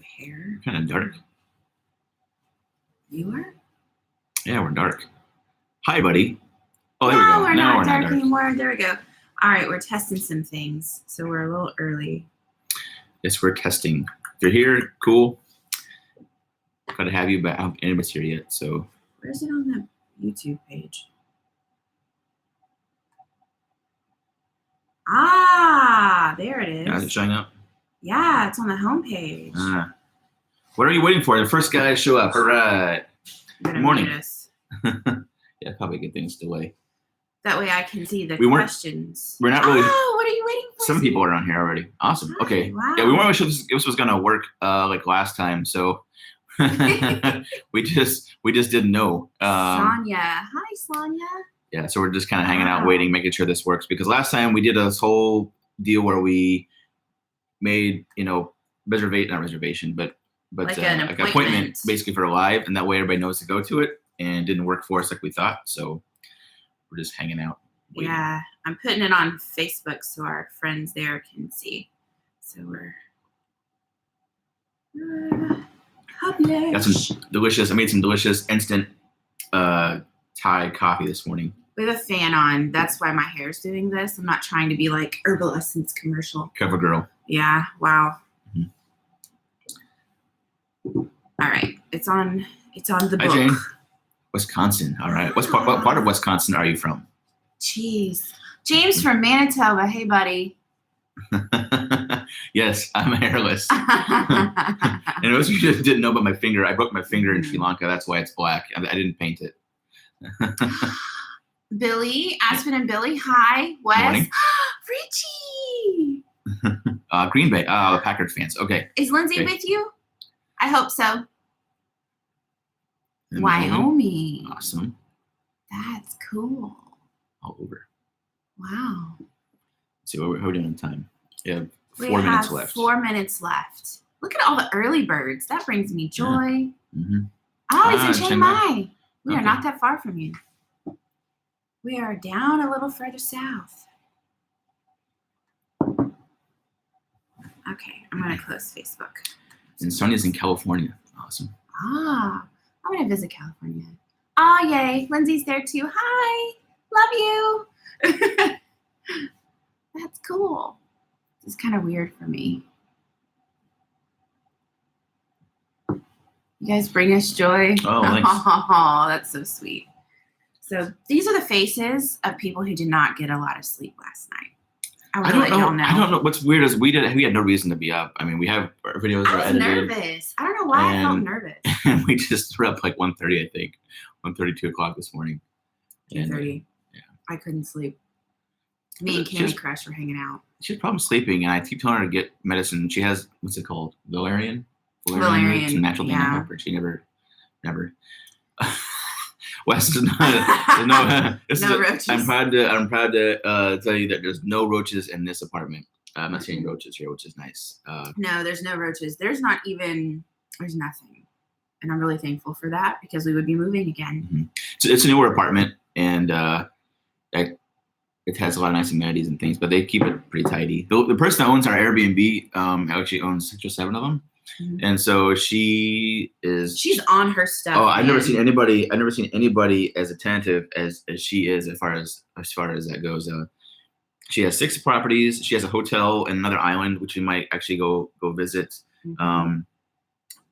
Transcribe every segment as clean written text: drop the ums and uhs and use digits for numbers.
hair. Kind of dark. You are? Yeah, we're dark. Hi, buddy. Oh, there no, we go. We're No, not we're dark not dark anymore. There we go. All right, we're testing some things, so we're a little early. Yes, we're testing. If you're here, cool. Glad to have you, but I don't think anybody's here yet. So where's it on the YouTube page? Ah, there it is. is it showing up? Yeah, it's on the homepage. What are you waiting for? The first guy to show up. All right. Good morning. Yeah, probably get things delay. That way I can see the questions. We're not really. Oh, what are you waiting for? Some people are on here already. Awesome. Hi, Okay. wow. Yeah, we weren't sure if this was gonna work like last time, so we just didn't know. Sonia. Hi, Sonia. Yeah, so we're just kind of hanging out, waiting, making sure this works. Because last time we did this whole deal where we made, not reservation, but like an appointment basically for a live, and that way everybody knows to go to it, and it didn't work for us like we thought. So we're just hanging out. Waiting. Yeah, I'm putting it on Facebook so our friends there can see. So we're got some delicious. I made some delicious instant Thai coffee this morning. We have a fan on. That's why my hair's doing this. I'm not trying to be like Herbal Essence commercial. Cover girl. Yeah. Wow. Mm-hmm. All right. It's on the book. Hi, Jane. Wisconsin. All right. What part of Wisconsin are you from? Jeez. James from Manitoba. Hey, buddy. Yes, I'm hairless. And it was you just didn't know about my finger. I broke my finger in Sri Lanka. That's why it's black. I didn't paint it. Billy, Aspen and Billy. Hi, Wes. Morning. Richie. Green Bay. Packard fans. Okay. Is Lindsay with you? I hope so. And Wyoming. Awesome. That's cool. All over. Wow. Let's see, how are we doing on time? Yeah, we 4 minutes have left. 4 minutes left. Look at all the early birds. That brings me joy. Yeah. Mm-hmm. Oh, he's in Chiang Mai. We Okay. are not that far from you. We are down a little further south. Okay, I'm going to close Facebook. And Sonia's in California. Awesome. Ah, I'm going to visit California. Oh, yay. Lindsay's there too. Hi. Love you. That's cool. It's kind of weird for me. You guys bring us joy. Oh, thanks. Oh, that's so sweet. So these are the faces of people who did not get a lot of sleep last night. I don't know. I don't know. What's weird is we had no reason to be up. I mean, we have our videos are edited. I was nervous. I don't know why I felt nervous. And we just were up like 1:30, I think. 1:30, 2 o'clock this morning. 2:30. Yeah. I couldn't sleep. Me and Candy Crush were hanging out. She has problems sleeping, and I keep telling her to get medicine. She has, what's it called? Valerian? Valerian. It's a natural thing to help her. She never. Wes is not. No roaches. I'm proud to tell you that there's no roaches in this apartment. I'm not seeing roaches here, which is nice. No, there's no roaches. There's nothing. And I'm really thankful for that because we would be moving again. Mm-hmm. So it's a newer apartment, and it has a lot of nice amenities and things, but they keep it pretty tidy. The person that owns our Airbnb actually owns 6 or 7 of them. Mm-hmm. And so she's on her stuff. Oh, I've never seen anybody as attentive as she is as far as that goes. She has 6 properties. She has a hotel and another island, which we might actually go visit. Mm-hmm.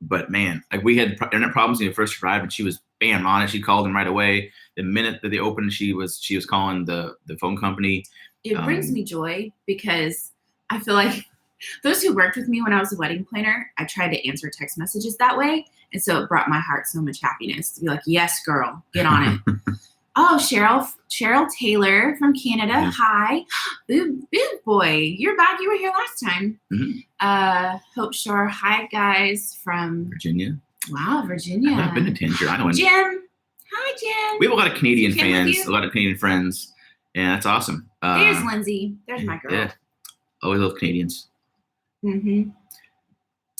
But man, like we had internet problems when we first arrived, and she was bam on it. She called them right away. The minute that they opened, she was calling the phone company. It brings me joy because I feel like those who worked with me when I was a wedding planner, I tried to answer text messages that way. And so it brought my heart so much happiness to be like, yes, girl, get on it. Oh, Cheryl Taylor from Canada. Yeah. Hi. Boob boy. You're back. You were here last time. Mm-hmm. Hope Shore. Hi, guys from Virginia. Wow, Virginia. I've been to Tangier Island. Jim. Hi, Jim. We have a lot of Canadian fans, a lot of Canadian friends. And that's awesome. There's Lindsay. There's my girl. Yeah. Always love Canadians. Mm-hmm.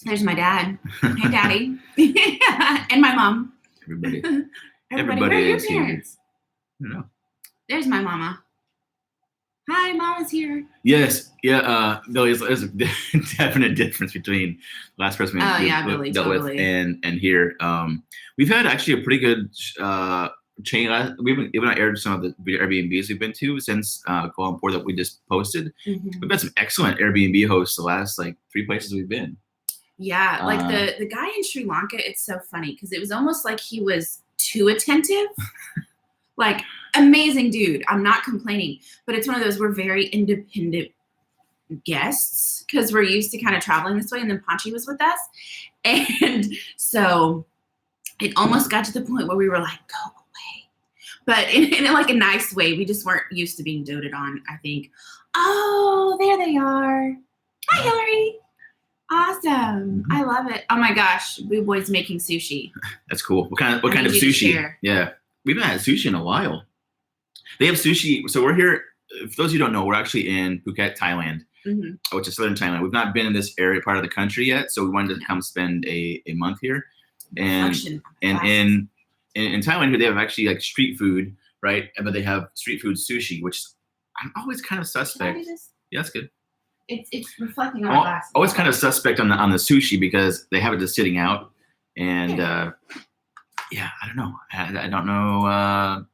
There's my dad. Hey, Daddy. And my mom. Everybody. Where are your is parents? here. No. There's my mama. Hi, Mama's here. Yes, yeah. Billy, there's a definite difference between the last person we Billy, dealt with totally. and here. We've had actually a pretty good chain. We've not aired some of the Airbnbs we've been to since Kuala Lumpur that we just posted. Mm-hmm. We've had some excellent Airbnb hosts the last like 3 places we've been. Yeah, like the guy in Sri Lanka, it's so funny because it was almost like he was too attentive. Like, amazing dude. I'm not complaining, but it's one of those, we're very independent guests because we're used to kind of traveling this way. And then Panchi was with us. And so it almost got to the point where we were like, go away. But in like a nice way, we just weren't used to being doted on, I think. Oh, there they are. Hi, Hillary. Awesome. I love it. Oh my gosh. Boo Boy's making sushi. That's cool. What kind of sushi? Yeah. We haven't had sushi in a while. They have sushi. So we're here. For those of you who don't know, we're actually in Phuket, Thailand, which is southern Thailand. We've not been in this area part of the country yet. So we wanted to come spend a month here. And in Thailand here, they have actually like street food, right? But they have street food sushi, which I'm always kind of suspect. Yeah, that's good. It's reflecting on my glasses. Always kind of suspect on the sushi because they have it just sitting out, and yeah, I don't know. I don't know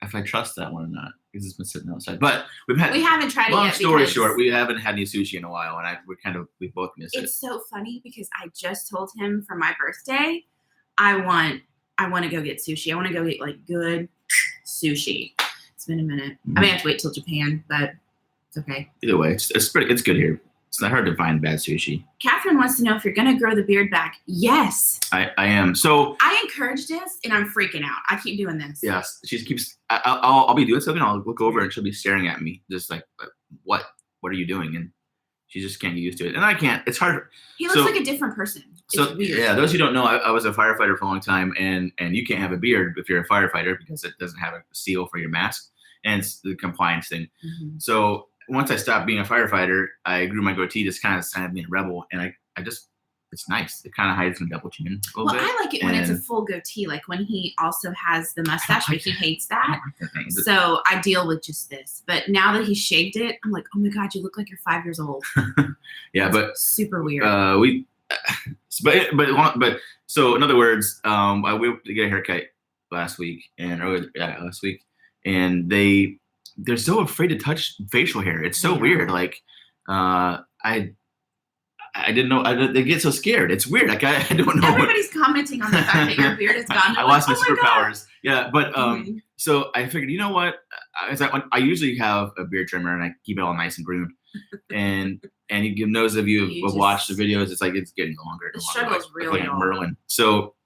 if I trust that one or not because it's been sitting outside. But we haven't tried it yet. Long story short, we haven't had any sushi in a while, and we both miss it. It's so funny because I just told him for my birthday, I want to go get sushi. I want to go get like good sushi. It's been a minute. I may have to wait till Japan, but. It's okay. Either way, it's good here. It's not hard to find bad sushi. Catherine wants to know if you're going to grow the beard back. Yes. I am. So I encourage this, and I'm freaking out. I keep doing this. Yes. She keeps. I'll be doing something. I'll look over, and she'll be staring at me, just like, "What? What are you doing?" And she just can't get used to it, and I can't. It's hard. He looks like a different person. So yeah, those who don't know, I was a firefighter for a long time, and you can't have a beard if you're a firefighter because it doesn't have a seal for your mask, and it's the compliance thing. So. Once I stopped being a firefighter, I grew my goatee, just kind of started being a rebel, and I just, it's nice. It kind of hides my double chin a little bit. I like it when it's a full goatee, like when he also has the mustache, but he hates that. So I deal with just this. But now that he shaved it, I'm like, oh my God, you look like you're 5 years old. Yeah, but super weird. But so in other words, I went to get a haircut last week, and they're so afraid to touch facial hair. It's so weird. Like, I didn't know. They get so scared. It's weird. Like, I don't know. Everybody's commenting on the fact that your beard is gone. I lost my superpowers. Yeah, but so I figured, you know what? I usually have a beard trimmer and I keep it all nice and groomed. And those of you who have watched the videos, it's like it's getting longer. The struggle is real. Like a Merlin. So,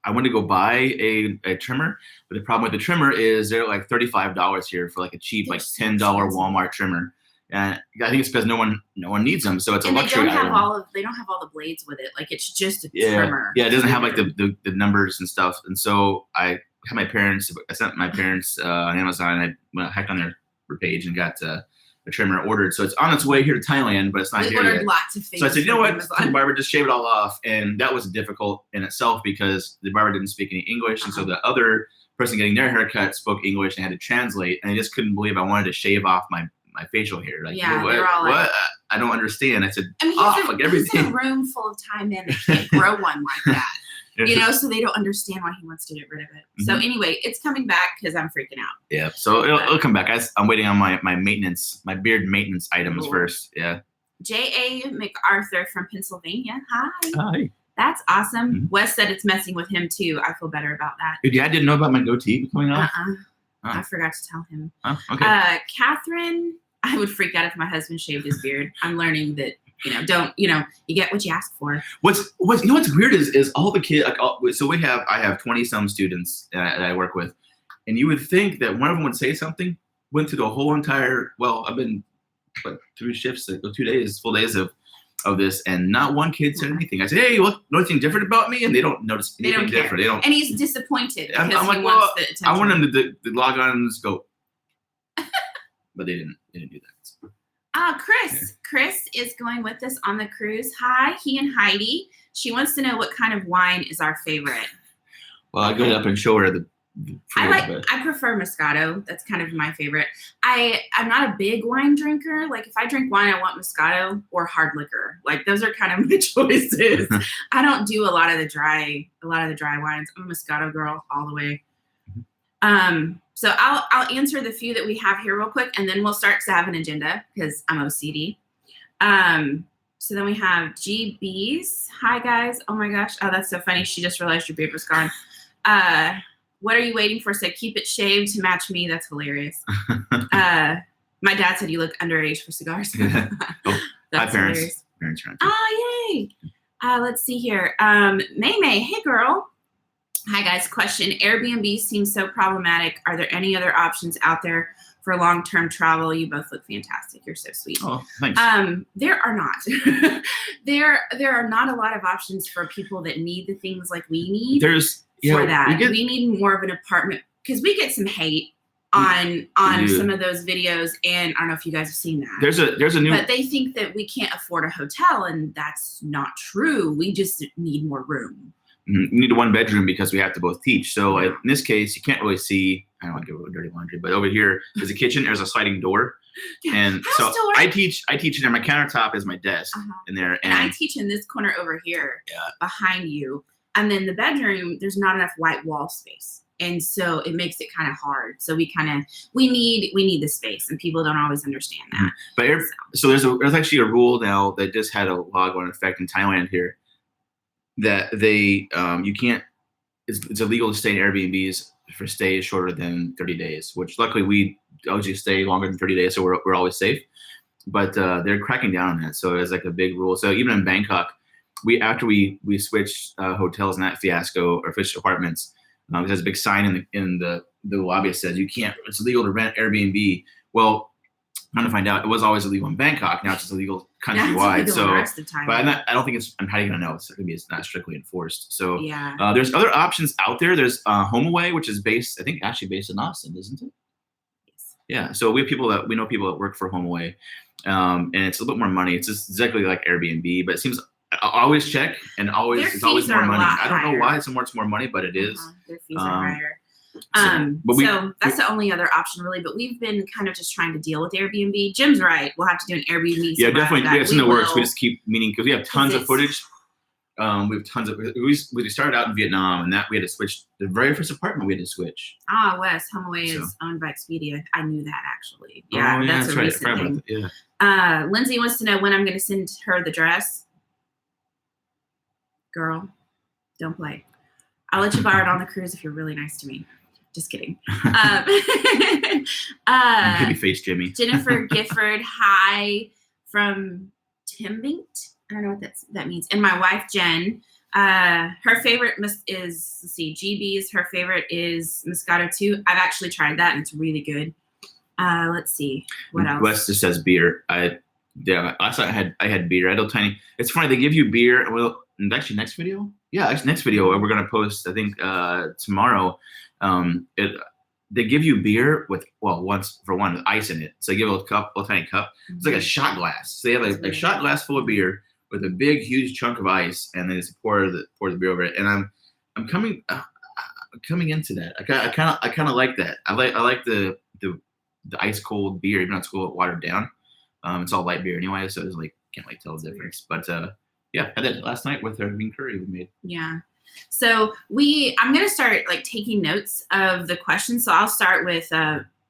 I went to go buy a trimmer, but the problem with the trimmer is they're like $35 here for like a cheap, like $10 Walmart trimmer. And I think it's because no one needs them, so it's a luxury item. They don't have all the blades with it. Like it's just a trimmer. Yeah, it doesn't have like the numbers and stuff. And so I sent my parents on Amazon, and I hacked on their page and got a trimmer ordered. So it's on its way here to Thailand, but it's not here yet. Lots of things. So I said, you know what, the barber, just shave it all off. And that was difficult in itself because the barber didn't speak any English. And so the other person getting their haircut spoke English and had to translate. And I just couldn't believe I wanted to shave off my facial hair. Like, what? I don't understand. I said, he's in a room full of Thai men that can't grow one like that. So they don't understand why he wants to get rid of it. So anyway, it's coming back because I'm freaking out. Yeah, so it'll come back. I'm waiting on my maintenance, my beard maintenance items first. Yeah. J.A. MacArthur from Pennsylvania. Hi. That's awesome. Wes said it's messing with him too. I feel better about that. Your dad didn't know about my goatee coming off? I forgot to tell him. Oh, okay. Catherine, I would freak out if my husband shaved his beard. I'm learning that, you get what you ask for. What's weird is all the kids, I have 20 some students that I work with, and you would think that one of them would say something, went through the whole entire, I've been 3 shifts, 2 days, full days of this, and not one kid said anything. I said, hey, know anything different about me? And they don't notice anything different. They don't. And he's disappointed because I'm like, he wants the attention. I want him to log on and just go. But they didn't do that. Chris is going with us on the cruise. Hi, he and Heidi. She wants to know what kind of wine is our favorite. Well, I go up and show her I prefer Moscato. That's kind of my favorite. I'm not a big wine drinker. Like if I drink wine, I want Moscato or hard liquor. Like those are kind of my choices. I don't do a lot of the dry wines. I'm a Moscato girl all the way. So I'll answer the few that we have here real quick, and then we'll start to have an agenda because I'm OCD. So then we have GBs. Hi guys. Oh my gosh. Oh, that's so funny. She just realized your beard was gone. What are you waiting for? Said keep it shaved to match me. That's hilarious. My dad said you look underage for cigars. Oh, that's parents. Hilarious. Oh, yay. Let's see here. May, hey girl. Hi guys. Question. Airbnb seems so problematic. Are there any other options out there for long-term travel? You both look fantastic. You're so sweet. Oh, thanks. There are not. there are not a lot of options for people that need the things like we need. We need more of an apartment because we get some hate on some of those videos, and I don't know if you guys have seen that. There's a new, but they think that we can't afford a hotel, and that's not true. We just need more room. You need a 1-bedroom because we have to both teach. So in this case, you can't really see. I don't want to give dirty laundry, but over here there's a kitchen. There's a sliding door, and so I teach in there. My countertop is my desk in there, and I teach in this corner over here behind you. And then the bedroom, there's not enough white wall space. And so it makes it kind of hard. So we need the space, and people don't always understand that. But so there's actually a rule now that just had a law go into effect in Thailand here that they you can't, it's illegal to stay in Airbnbs for stays shorter than 30 days, which luckily we usually stay longer than 30 days. So we're always safe, but they're cracking down on that. So it's like a big rule. So even in Bangkok, after we switched hotels in that fiasco, or switched apartments, there's a big sign in the lobby that says it's illegal to rent Airbnb. Well, I'm trying to find out, it was always illegal in Bangkok. Now it's just illegal countrywide. So, but I don't think it's. How are you gonna know? It's not strictly enforced. So there's other options out there. There's HomeAway, which is based in Austin, isn't it? Yes. Yeah. So we know people that work for HomeAway, and it's a little bit more money. It's just exactly like Airbnb, but it seems. I always check, and it's always more money. I don't know why it's more money, but it is. Their fees are higher. So that's the only other option really, but we've been kind of just trying to deal with Airbnb. Jim's right. We'll have to do an Airbnb. Yeah, definitely. It's in the works. We just keep meaning because we have tons of footage. We have tons of. We started out in Vietnam, and that we had to switch. The very first apartment we had to switch. Wes, HomeAway is owned by Expedia. I knew that actually. Yeah, that's a recent thing. Yeah. Lindsay wants to know when I'm going to send her the dress. Girl, don't play. I'll let you borrow it on the cruise if you're really nice to me. Just kidding. Baby face Jimmy. Jennifer Gifford, hi from Timbinct. I don't know what that means. And my wife, Jen, her favorite is, GB's. Her favorite is Moscato too. I've actually tried that, and it's really good. Let's see. What else? Wes just says beer. Last night I had beer. I had a tiny. It's funny, they give you beer. Well, actually next video. Yeah, actually next video we're gonna post. I think tomorrow. They give you beer with with ice in it. So they give a tiny cup. It's like a shot glass. So they have a shot glass full of beer with a big huge chunk of ice, and then just pour the beer over it. And I'm coming into that. I kind of like that. I like the ice cold beer, even though it's cold, watered down. It's all light beer anyway, so it's like can't really tell the difference. But I did it last night with our green curry we made. Yeah. So I'm gonna start like taking notes of the questions. So I'll start with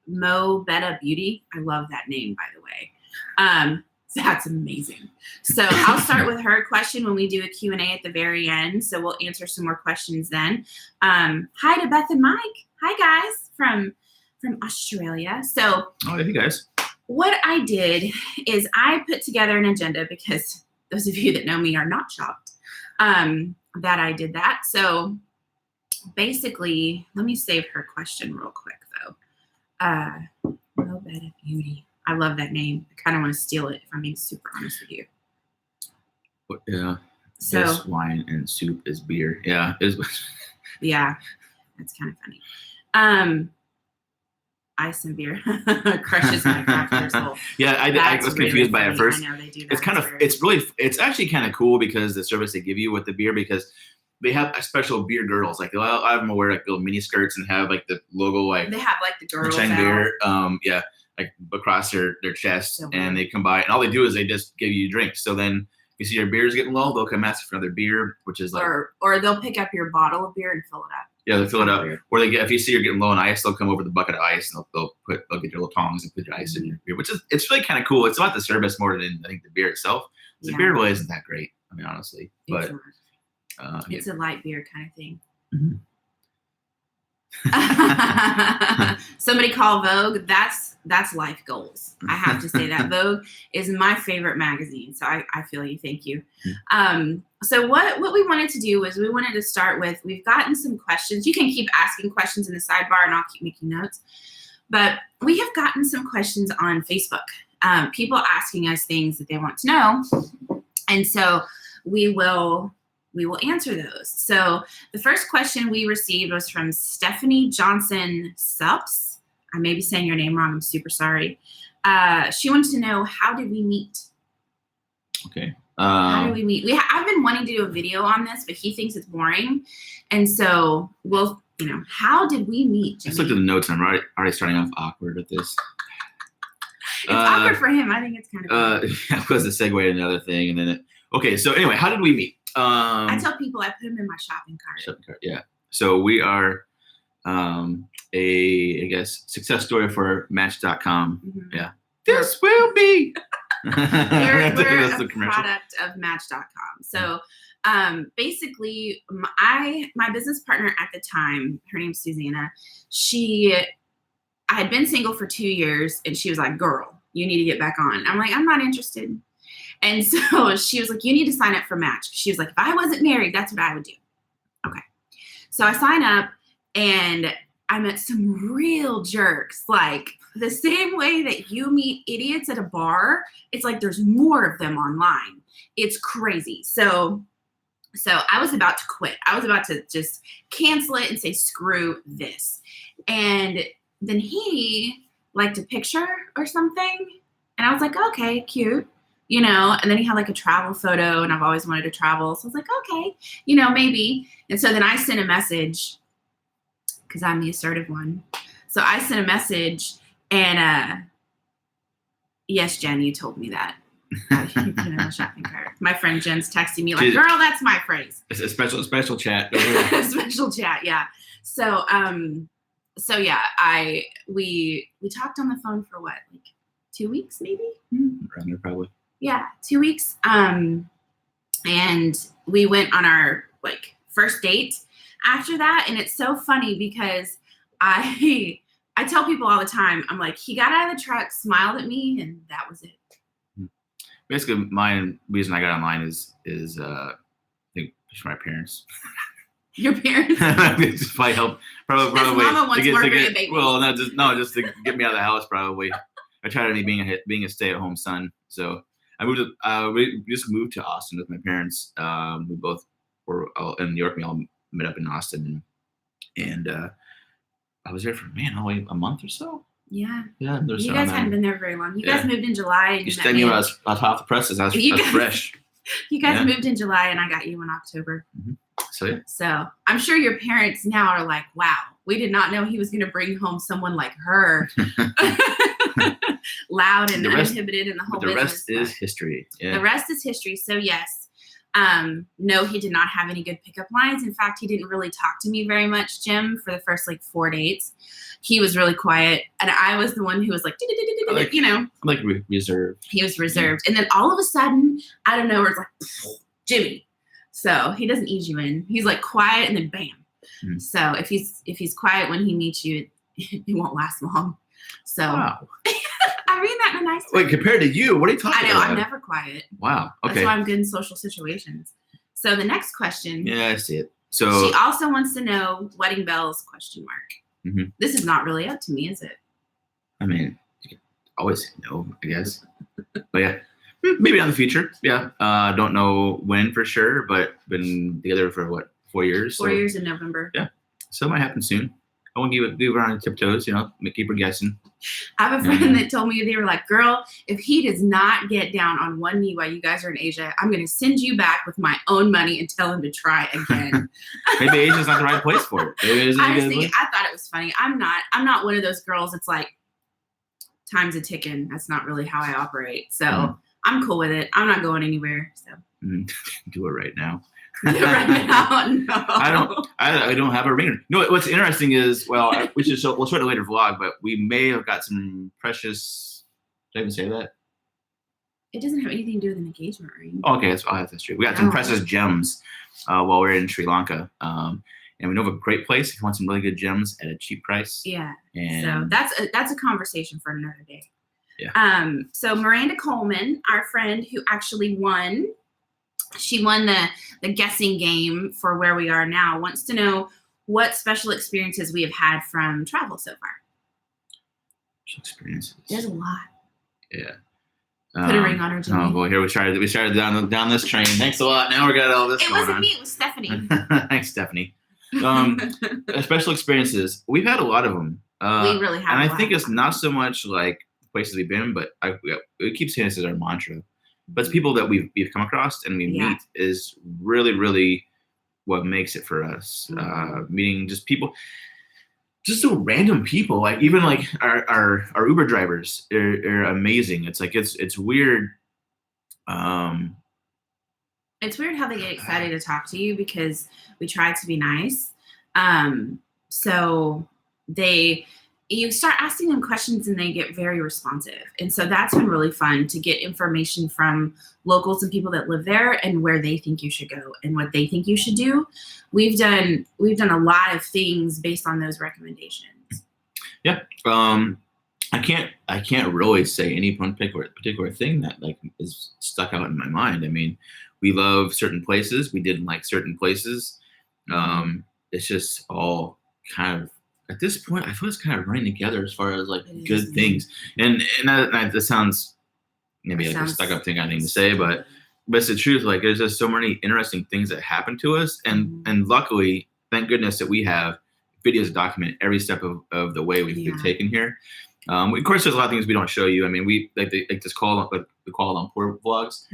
Mo Betta Beauty. I love that name, by the way. That's amazing. So I'll start with her question when we do a Q&A at the very end. So we'll answer some more questions then. Hi to Beth and Mike. Hi guys from Australia. So hey guys. What I did is I put together an agenda because those of you that know me are not shocked that I did that. So basically, let me save her question real quick though. Little Bit of Beauty. I love that name. I kind of want to steal it if I'm being super honest with you. Yeah. So this wine and soup is beer. Yeah. Yeah. That's kind of funny. Ice and beer crushes my craft soul. Yeah, I was confused by it at first. I know they do that. It's actually kind of cool because the service they give you with the beer, because they have a special beer girls. Like I have them wear like little mini skirts and have like the logo like they have like the girls Chang out. beer, like across their chest, So and they come by and all they do is they just give you drinks. So then you see your beer's getting low, they'll come ask for another beer, which is like or they'll pick up your bottle of beer and fill it up. Yeah, they fill it up. Or if you see you're getting low on ice, they'll come over the bucket of ice and they'll get your little tongs and put your ice in your beer, which is it's really kind of cool. It's about the service more than I think the beer itself. The beer really isn't that great, I mean, honestly. But it's a light beer kind of thing. Mm-hmm. Somebody call Vogue. That's life goals. I have to say that Vogue is my favorite magazine. So I feel you. Thank you. So what we wanted to do was we wanted to start with, we've gotten some questions. You can keep asking questions in the sidebar and I'll keep making notes. But we have gotten some questions on Facebook. People asking us things that they want to know. And so we will answer those. So the first question we received was from Stephanie Johnson Sups. I may be saying your name wrong. I'm super sorry. She wanted to know, how did we meet? Okay. How did we meet? I've been wanting to do a video on this, but he thinks it's boring. And so how did we meet, Jimmy? Let's look at the notes. I'm already starting off awkward at this. It's awkward for him. I think it's kind of it was a segue to another thing. And then, okay. So anyway, how did we meet? I tell people I put them in my shopping cart. Yeah. So we are I guess success story for Match.com. Mm-hmm. Yeah. This will be. We're a product of Match.com. So basically, my business partner at the time, her name's Susanna, I had been single for 2 years, and she was like, girl, you need to get back on. I'm like, I'm not interested. And so she was like, you need to sign up for Match. She was like, if I wasn't married, that's what I would do. Okay. So I sign up, and I met some real jerks. Like the same way that you meet idiots at a bar, it's like there's more of them online. It's crazy. So I was about to quit. I was about to just cancel it and say, screw this. And then he liked a picture or something. And I was like, okay, cute. And then he had like a travel photo, and I've always wanted to travel. So I was like, okay, maybe. And so then I sent a message, because I'm the assertive one. So I sent a message, and yes, Jen, you told me that. You put it in my shopping cart. My friend Jen's texting me like, girl, that's my phrase. It's a special chat. Special chat, yeah. So yeah, we talked on the phone for what, like 2 weeks maybe? Around there probably. Yeah, 2 weeks. And we went on our first date after that. And it's so funny because I tell people all the time, I'm like, he got out of the truck, smiled at me, and that was it. Basically, my reason I got online is I think for my parents. Your parents? Just probably help. Probably. Mama wants more baby. Well, just to get me out of the house. Probably. I tried to being a stay-at-home son. So I moved. We just moved to Austin with my parents. We both were all in New York. We all met up in Austin, and I was there for only a month or so. Yeah. Yeah. You guys hadn't been there very long. You guys moved in July. And you met me when I was off the presses. I was fresh. You guys moved in July, and I got you in October. Mm-hmm. So I'm sure your parents now are like, wow, we did not know he was going to bring home someone like her. Loud and uninhibited in the whole business. The rest is history. Yeah. The rest is history. So yes, no, he did not have any good pickup lines. In fact, he didn't really talk to me very much, Jim, for the first 4 dates. He was really quiet, and I was the one who was like, I'm like reserved. He was reserved, and then all of a sudden, out of nowhere, it's like, Jimmy. So he doesn't ease you in. He's like quiet, and then bam. Mm-hmm. So if he's quiet when he meets you, it won't last long. So wow. I mean that in a nice way. Wait, compared to you, what are you talking about? I know, I'm never quiet. Wow. Okay. That's why I'm good in social situations. So the next question. Yeah, I see it. So she also wants to know wedding bells ? Mm-hmm. This is not really up to me, is it? I mean, you can always say no, I guess. But yeah, maybe in the future. Yeah. Don't know when for sure, but been together for 4 years? 4 years in November. Yeah. So it might happen soon. I won't give her on tiptoes, keep her guessing. I have a friend that told me, they were like, girl, if he does not get down on one knee while you guys are in Asia, I'm going to send you back with my own money and tell him to try again. Maybe Asia's not the right place for it. Honestly, I thought it was funny. I'm not one of those girls that's like, time's a ticking. That's not really how I operate. So I'm cool with it. I'm not going anywhere. So do it right now. Do it right now. No. I don't have a ringer. No, what's interesting is, we'll show it in a later vlog, but we may have got some precious. Did I even say that? It doesn't have anything to do with an engagement ring. Oh, okay, that's true. We got some precious gems while we were in Sri Lanka. And we know of a great place if you want some really good gems at a cheap price. Yeah. And so that's a conversation for another day. Yeah. So Miranda Coleman, our friend who actually won, she won the guessing game for where we are now, wants to know what special experiences we have had from travel so far. Special experiences. There's a lot. Yeah. Put a ring on her, Jimmy. Oh boy, here we started down this train. Thanks a lot. Now we got all this. It wasn't me. It was Stephanie. Thanks, Stephanie. Special experiences. We've had a lot of them. We really have. And I think it's not so much like places we've been, but it keeps saying this as our mantra. But it's people that we've come across and we meet is really, really what makes it for us. Meeting just people. Just so random people, like even like our Uber drivers are amazing. It's like it's weird. It's weird how they get excited to talk to you because we try to be nice. So you start asking them questions and they get very responsive. And so that's been really fun to get information from locals and people that live there and where they think you should go and what they think you should do. We've done a lot of things based on those recommendations. Yeah. I can't really say any one particular thing that like is stuck out in my mind. I mean, we love certain places. We didn't like certain places. It's just all kind of, at this point, I feel it's kind of running together as far as like good things. And that sounds maybe like a stuck up thing I need to say, but it's the truth. Like there's just so many interesting things that happen to us. And luckily, thank goodness that we have videos to document every step of the way we've taken here. Of course, there's a lot of things we don't show you. I mean, we like this call, like the Call on Poor vlogs.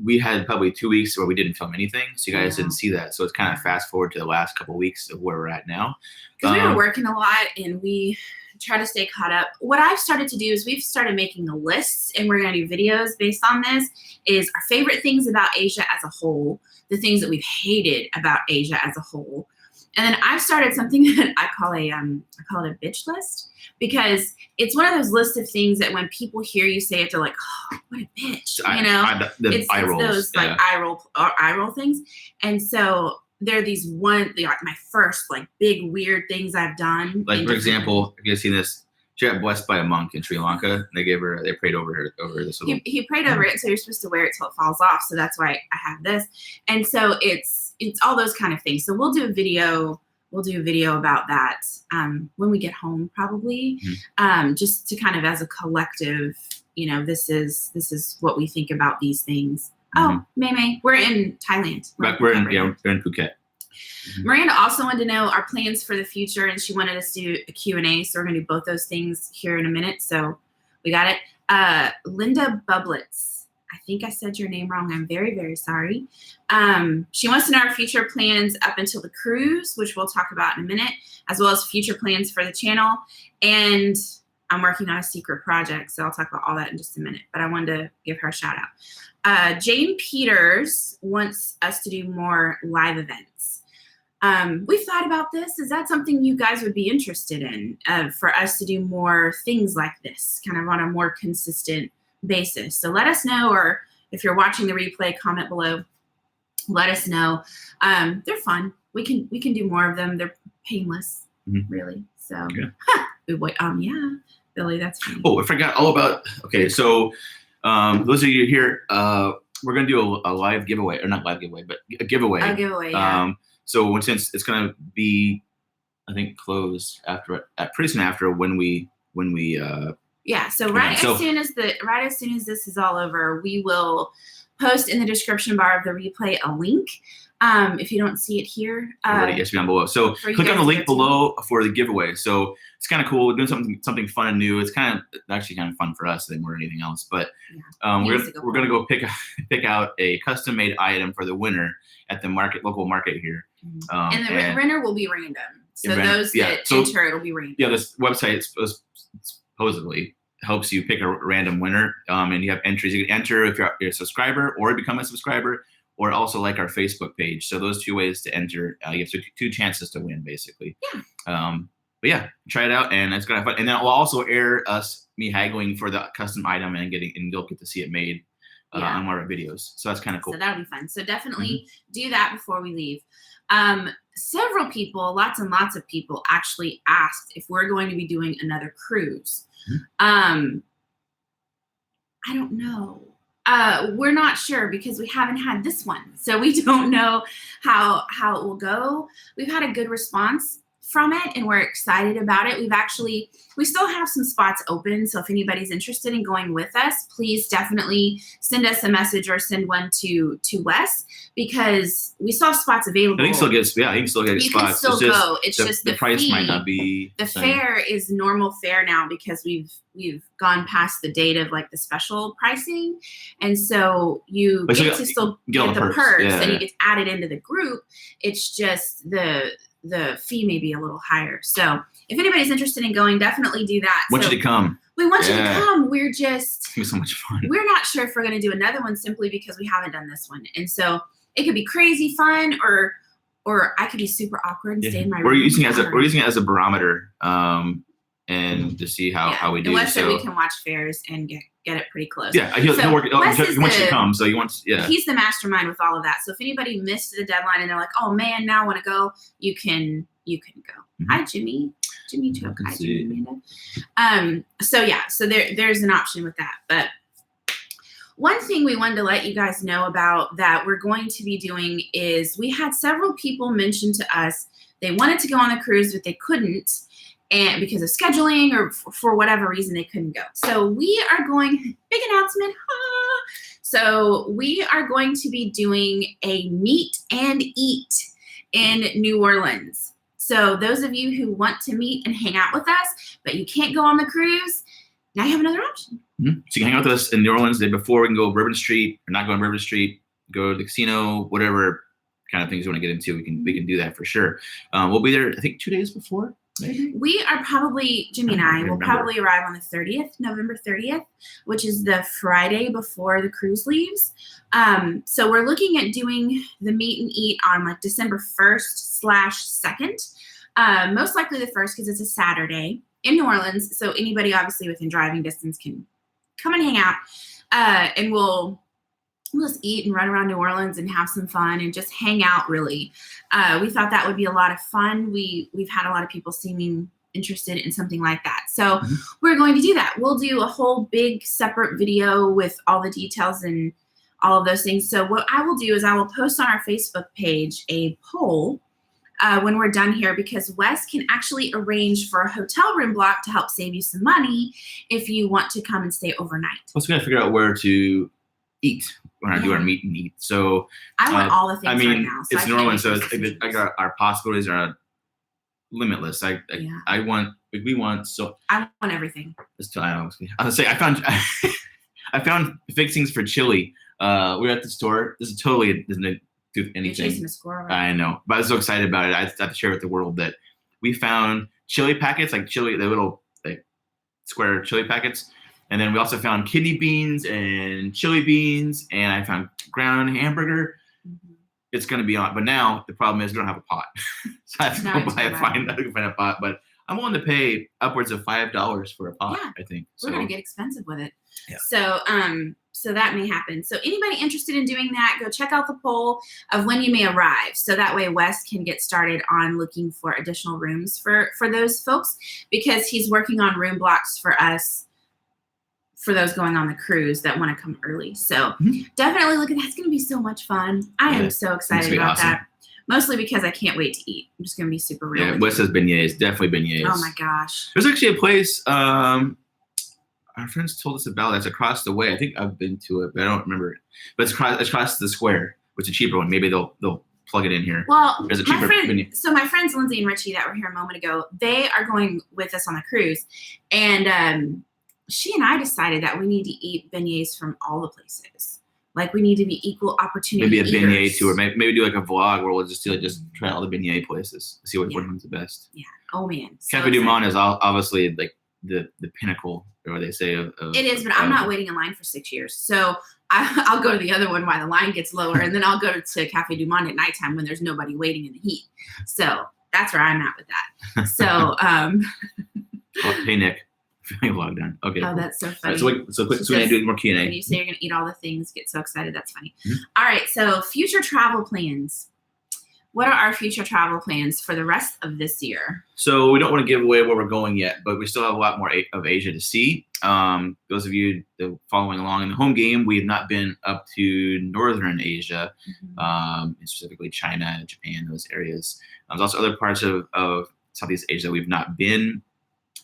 We had probably 2 weeks where we didn't film anything, so you guys didn't see that. So it's kind of fast forward to the last couple of weeks of where we're at now. Because we were working a lot and we try to stay caught up. What I've started to do is we've started making the lists, and we're going to do videos based on this, is our favorite things about Asia as a whole, the things that we've hated about Asia as a whole. And then I've started something that I call it a bitch list, because it's one of those lists of things that when people hear you say it, they're like, oh, what a bitch, it's those like eye roll things. And so there are these like my first like big weird things I've done. Like for example, have you seen this? She got blessed by a monk in Sri Lanka. And they prayed over her this little. He prayed over it, so you're supposed to wear it till it falls off. So that's why I have this. And so it's all those kind of things. So we'll do a video about that when we get home, probably, just to kind of as a collective, this is what we think about these things. Oh, May, we're in Thailand. We're in Phuket. Miranda also wanted to know our plans for the future, and she wanted us to do a Q&A. So we're going to do both those things here in a minute. So we got it. Linda Bublitz. I think I said your name wrong. I'm very, very sorry. She wants to know our future plans up until the cruise, which we'll talk about in a minute, as well as future plans for the channel. And I'm working on a secret project, so I'll talk about all that in just a minute. But I wanted to give her a shout out. Jane Peters wants us to do more live events. We've thought about this. Is that something you guys would be interested in, for us to do more things like this, kind of on a more consistent basis? So let us know, or if you're watching the replay, comment below. Let us know. They're fun. We can do more of them. They're painless, really. So yeah, Billy, that's fine. Oh, I forgot all about. Okay, so those of you here, we're gonna do a live giveaway, or not live giveaway, but a giveaway. A giveaway. Yeah. So since it's gonna be, I think, closed pretty soon after when we. Yeah. So as soon as this is all over, we will post in the description bar of the replay a link If you don't see it here, yes, down below. So click on the link below for the giveaway. So it's kind of cool. We're doing something fun and new. It's actually kind of fun for us than more than anything else. But we're gonna go pick out a custom made item for the winner at the local market here. And the winner will be random. So those that enter, it'll be random. Yeah, this website supposedly helps you pick a random winner, and you have entries. You can enter if you're a subscriber or become a subscriber, or also like our Facebook page. So those 2 ways to enter. You have 2 chances to win, basically. Yeah. But yeah, try it out, and it's gonna have fun. And then we'll also air me haggling for the custom item, and you'll get to see it made on one of our videos. So that's kind of cool. So that'll be fun. So definitely do that before we leave. Several people, lots and lots of people actually asked if we're going to be doing another cruise. I don't know. We're not sure because we haven't had this one. So we don't know how it will go. We've had a good response from it and we're excited about it. We still have some spots open. So if anybody's interested in going with us, please definitely send us a message or send one to Wes, because we still have spots available. I think still get spots. You can still go. It's just the price fee. Might not be the fare is normal fare now because we've gone past the date of like the special pricing, and so you get to still get the perks and you get added into the group. It's just the fee may be a little higher. So if anybody's interested in going, definitely do that. Want you to come. We want you to come. We're just, it's gonna be so much fun. We're not sure if we're going to do another one simply because we haven't done this one. And so it could be crazy fun or I could be super awkward and stay in my room. We're using it as a barometer and to see how we do. Wes said we can watch fares and get it pretty close. Yeah, he wants you to come. So he's the mastermind with all of that. So if anybody missed the deadline and they're like, oh man, now I want to go, you can go. Hi, Jimmy. Jimmy Choke. Hi, Jimmy Amanda. So there's an option with that. But one thing we wanted to let you guys know about that we're going to be doing is we had several people mention to us they wanted to go on the cruise, but they couldn't, and because of scheduling or for whatever reason they couldn't go. So we are going, big announcement. So we are going to be doing a meet and eat in New Orleans. So those of you who want to meet and hang out with us, but you can't go on the cruise, now you have another option. Mm-hmm. So you can hang out with us in New Orleans the day before. We can go Bourbon Street or not go on Bourbon Street, go to the casino, whatever kind of things you want to get into. We can do that for sure. We'll be there, I think, 2 days before. Maybe? We are probably, Jimmy and I will probably arrive on the 30th, November 30th, which is the Friday before the cruise leaves. So we're looking at doing the meet and eat on like December 1st/2nd. Most likely the 1st because it's a Saturday in New Orleans. So anybody obviously within driving distance can come and hang out. And we'll just eat and run around New Orleans and have some fun and just hang out, really. We thought that would be a lot of fun. We've had a lot of people seeming interested in something like that. So we're going to do that. We'll do a whole big separate video with all the details and all of those things. So what I will do is I will post on our Facebook page a poll when we're done here, because Wes can actually arrange for a hotel room block to help save you some money if you want to come and stay overnight. Plus, we got to figure out where to eat when I do our meet and eat. So I want all the things right now. So it's New Orleans, so our possibilities are limitless. I want everything. I say I found fixings for chili. We were at the store. This is totally doesn't do anything. You're chasing a squirrel, right? I know, but I was so excited about it. I have to share with the world that we found chili packets, like chili, the little like square chili packets. And then we also found kidney beans and chili beans, and I found ground hamburger. It's going to be on, but now the problem is we don't have a pot. So I have to find a pot. But I'm willing to pay upwards of $5 for a pot. I think we're going to get expensive with it. Yeah. So that may happen. So anybody interested in doing that, go check out the poll of when you may arrive. So that way Wes can get started on looking for additional rooms for those folks, because he's working on room blocks for us for those going on the cruise that want to come early. So definitely look at that. It's going to be so much fun. I am so excited about that. Mostly because I can't wait to eat. I'm just going to be super real. Yeah, Wes says beignets. Definitely beignets. Oh my gosh. There's actually a place our friends told us about that's across the way. I think I've been to it, but I don't remember it. But it's across the square, which is a cheaper one. Maybe they'll plug it in here. Well, There's a cheaper venue. So my friends Lindsay and Richie that were here a moment ago, they are going with us on the cruise, and she and I decided that we need to eat beignets from all the places. Like we need to be equal opportunity. Maybe a beignet eaters. tour. Maybe do like a vlog where we'll just try all the beignet places. See which one's the best. Yeah. Oh man. Cafe du Monde is obviously like the pinnacle, or what they say. Of it is, but I'm not waiting in line for 6 years. So I'll go to the other one while the line gets lower, and then I'll go to Cafe du Monde at nighttime when there's nobody waiting in the heat. So that's where I'm at with that. So, hey Nick. Log down. Okay. Oh, that's so funny. Right, so we need to do more Q&A. When you say you're going to eat all the things, get so excited. That's funny. Mm-hmm. All right. So future travel plans. What are our future travel plans for the rest of this year? So we don't want to give away where we're going yet, but we still have a lot more of Asia to see. Those of you that are following along in the home game, we have not been up to Northern Asia, specifically China, Japan, those areas. There's also other parts of Southeast Asia that we've not been.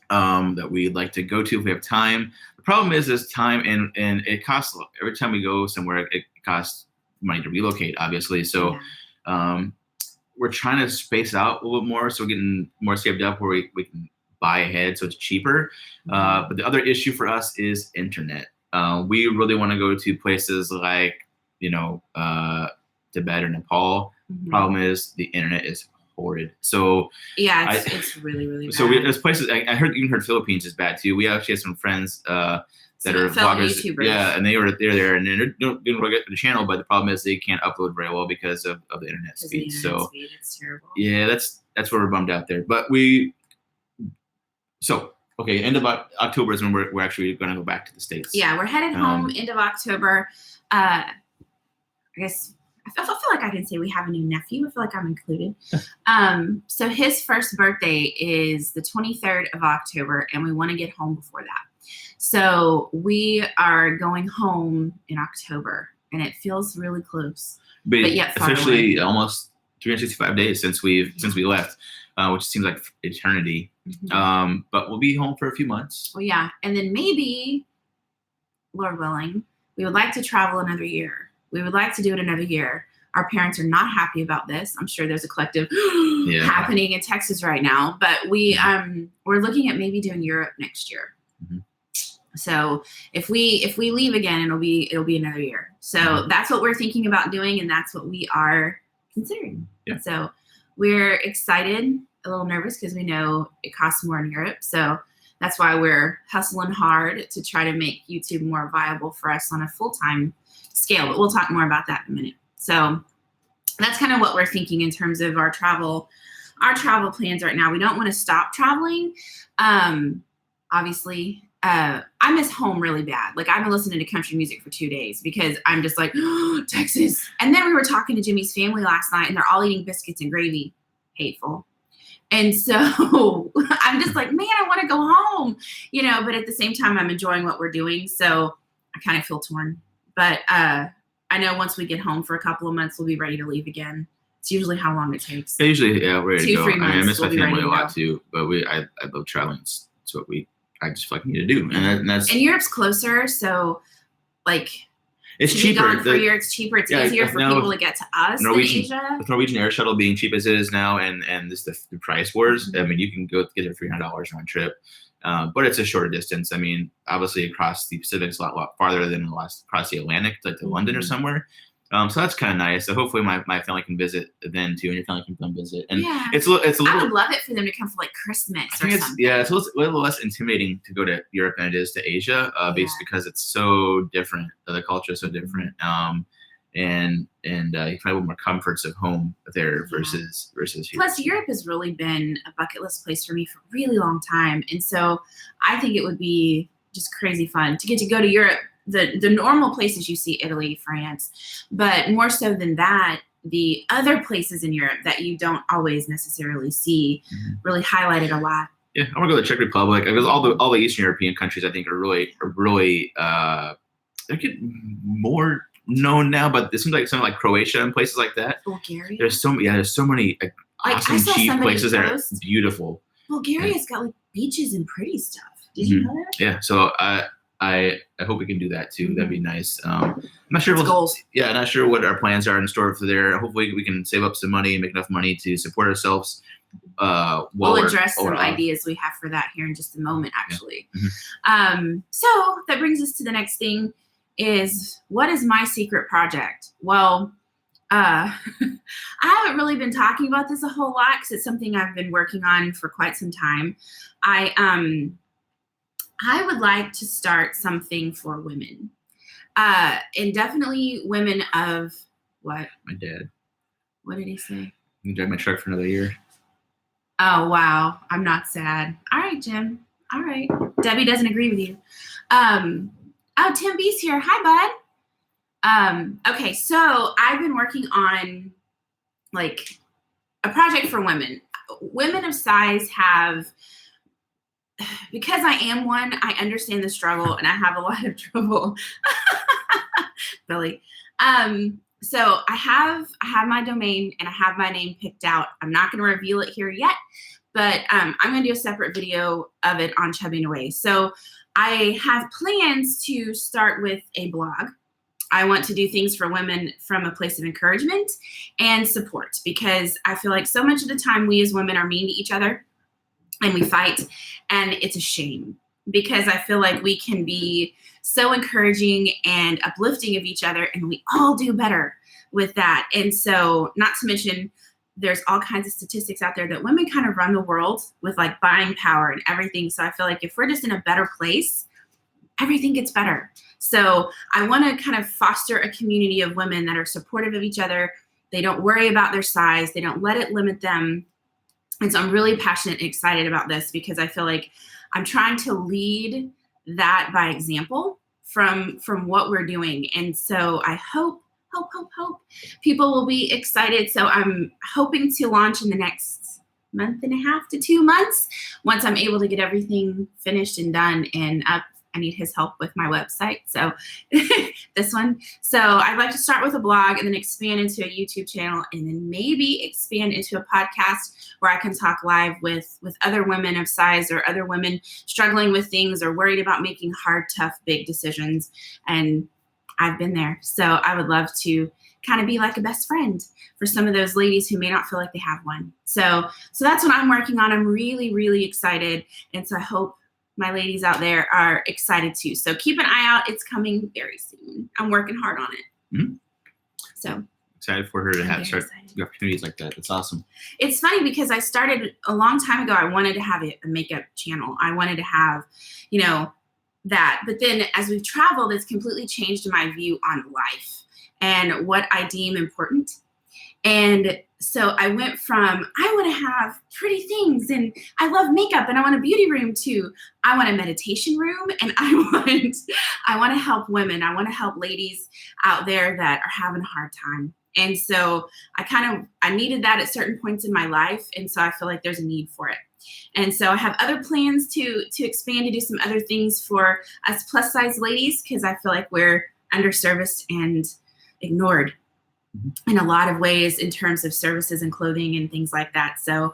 That we'd like to go to if we have time. The problem is time, and it costs every time we go somewhere. It costs money to relocate, obviously. So we're trying to space out a little bit more, so we're getting more saved up where we can buy ahead, so it's cheaper. But the other issue for us is internet. We really want to go to places like Tibet or Nepal. Problem is the internet is horrid. So it's really, really bad. So there's places I heard Philippines is bad too. We actually have some friends that are vloggers. YouTubers. Yeah, and they're there and they're doing really good for the channel, but the problem is they can't upload very well because of the internet speed. It's terrible. Yeah, that's where we're bummed out there. But end of October is when we're actually going to go back to the States. Yeah, we're headed home end of October. I guess I feel like I can say we have a new nephew. I feel like I'm included. So his first birthday is the 23rd of October, and we want to get home before that. So we are going home in October, and it feels really close. But yet far officially away. Almost 365 days since we left, which seems like eternity. But we'll be home for a few months. Well, yeah, and then maybe, Lord willing, we would like to travel another year. We would like to do it another year. Our parents are not happy about this. I'm sure there's a collective happening in Texas right now. But we're looking at maybe doing Europe next year. So if we leave again, it'll be another year. So that's what we're thinking about doing, and that's what we are considering. Yeah. So we're excited, a little nervous because we know it costs more in Europe. So that's why we're hustling hard to try to make YouTube more viable for us on a full-time scale, but we'll talk more about that in a minute. So that's kind of what we're thinking in terms of our travel plans right now. We don't want to stop traveling. Obviously, I miss home really bad. Like I've been listening to country music for 2 days because I'm just like, Texas. And then we were talking to Jimmy's family last night and they're all eating biscuits and gravy. Hateful. And so I'm just like, man, I want to go home, but at the same time, I'm enjoying what we're doing. So I kind of feel torn. But I know once we get home for a couple of months, we'll be ready to leave again. It's usually how long it takes. We're ready to go. 2-3 months. I miss my family a lot too, but I love traveling. It's what I just feel like we need to do. And that's. And Europe's closer, so like. It's cheaper. It's cheaper. It's easier for people to get to us in Asia. With Norwegian air shuttle being cheap as it is now, and this the price wars. I mean, you can go get it for $300 round trip. But it's a shorter distance. I mean, obviously across the Pacific is a lot farther than across the Atlantic, like to London or somewhere. So that's kind of nice. So hopefully my family can visit then too, and your family can come visit. And it's a little. I would love it for them to come for like Christmas or something. It's a little less intimidating to go to Europe than it is to Asia, based because it's so different. The culture is so different. And you can have a little more comforts of home there versus here. Plus, Europe has really been a bucket list place for me for a really long time. And so I think it would be just crazy fun to get to go to Europe. The normal places you see, Italy, France, but more so than that, the other places in Europe that you don't always necessarily see really highlighted a lot. Yeah, I want to go to the Czech Republic because all the Eastern European countries I think are really they get more known now, but it seems like something like Croatia and places like that. Bulgaria. There's so many awesome cheap places that are beautiful. Bulgaria's got like beaches and pretty stuff. Did you know that? Yeah. So I hope we can do that too. That'd be nice. I'm not sure. Goals. Yeah, not sure what our plans are in store for there. Hopefully, we can save up some money and make enough money to support ourselves. We'll address some ideas we have for that here in just a moment, actually. Yeah. So that brings us to the next thing is, what is my secret project? Well, I haven't really been talking about this a whole lot because it's something I've been working on for quite some time. I would like to start something for women, and definitely women of what? My dad. What did he say? You can drive my truck for another year. Oh, wow. I'm not sad. All right, Jim. All right. Debbie doesn't agree with you. Oh, Tim B's here. Hi, bud. Okay, so I've been working on like a project for women. Women of size have, because I am one, I understand the struggle and I have a lot of trouble. Billy. So I have my domain and I have my name picked out. I'm not going to reveal it here yet, but I'm going to do a separate video of it on C&AWAY. So I have plans to start with a blog. I want to do things for women from a place of encouragement and support, because I feel like so much of the time we as women are mean to each other and we fight, and it's a shame, because I feel like we can be so encouraging and uplifting of each other, and we all do better with that. And so, not to mention, there's all kinds of statistics out there that women kind of run the world with like buying power and everything. So I feel like if we're just in a better place, everything gets better. So I want to kind of foster a community of women that are supportive of each other. They don't worry about their size. They don't let it limit them. And so I'm really passionate and excited about this, because I feel like I'm trying to lead that by example from what we're doing. And so I hope people will be excited. So I'm hoping to launch in the next month and a half to 2 months, once I'm able to get everything finished and done and up. I need his help with my website. So this one. So I'd like to start with a blog and then expand into a YouTube channel, and then maybe expand into a podcast where I can talk live with other women of size, or other women struggling with things or worried about making hard, tough, big decisions. And I've been there. So I would love to kind of be like a best friend for some of those ladies who may not feel like they have one. So that's what I'm working on. I'm really, really excited. And so I hope my ladies out there are excited too. So keep an eye out. It's coming very soon. I'm working hard on it. Mm-hmm. So excited for her to have start opportunities like that. That's awesome. It's funny because I started a long time ago. I wanted to have a makeup channel. I wanted to have, that. But then as we've traveled, it's completely changed my view on life and what I deem important. And so I went from, I want to have pretty things and I love makeup and I want a beauty room, to I want a meditation room, and I want to help women. I want to help ladies out there that are having a hard time. And so I needed that at certain points in my life. And so I feel like there's a need for it. And so I have other plans to expand, to do some other things for us plus size ladies, because I feel like we're underserviced and ignored in a lot of ways in terms of services and clothing and things like that. So,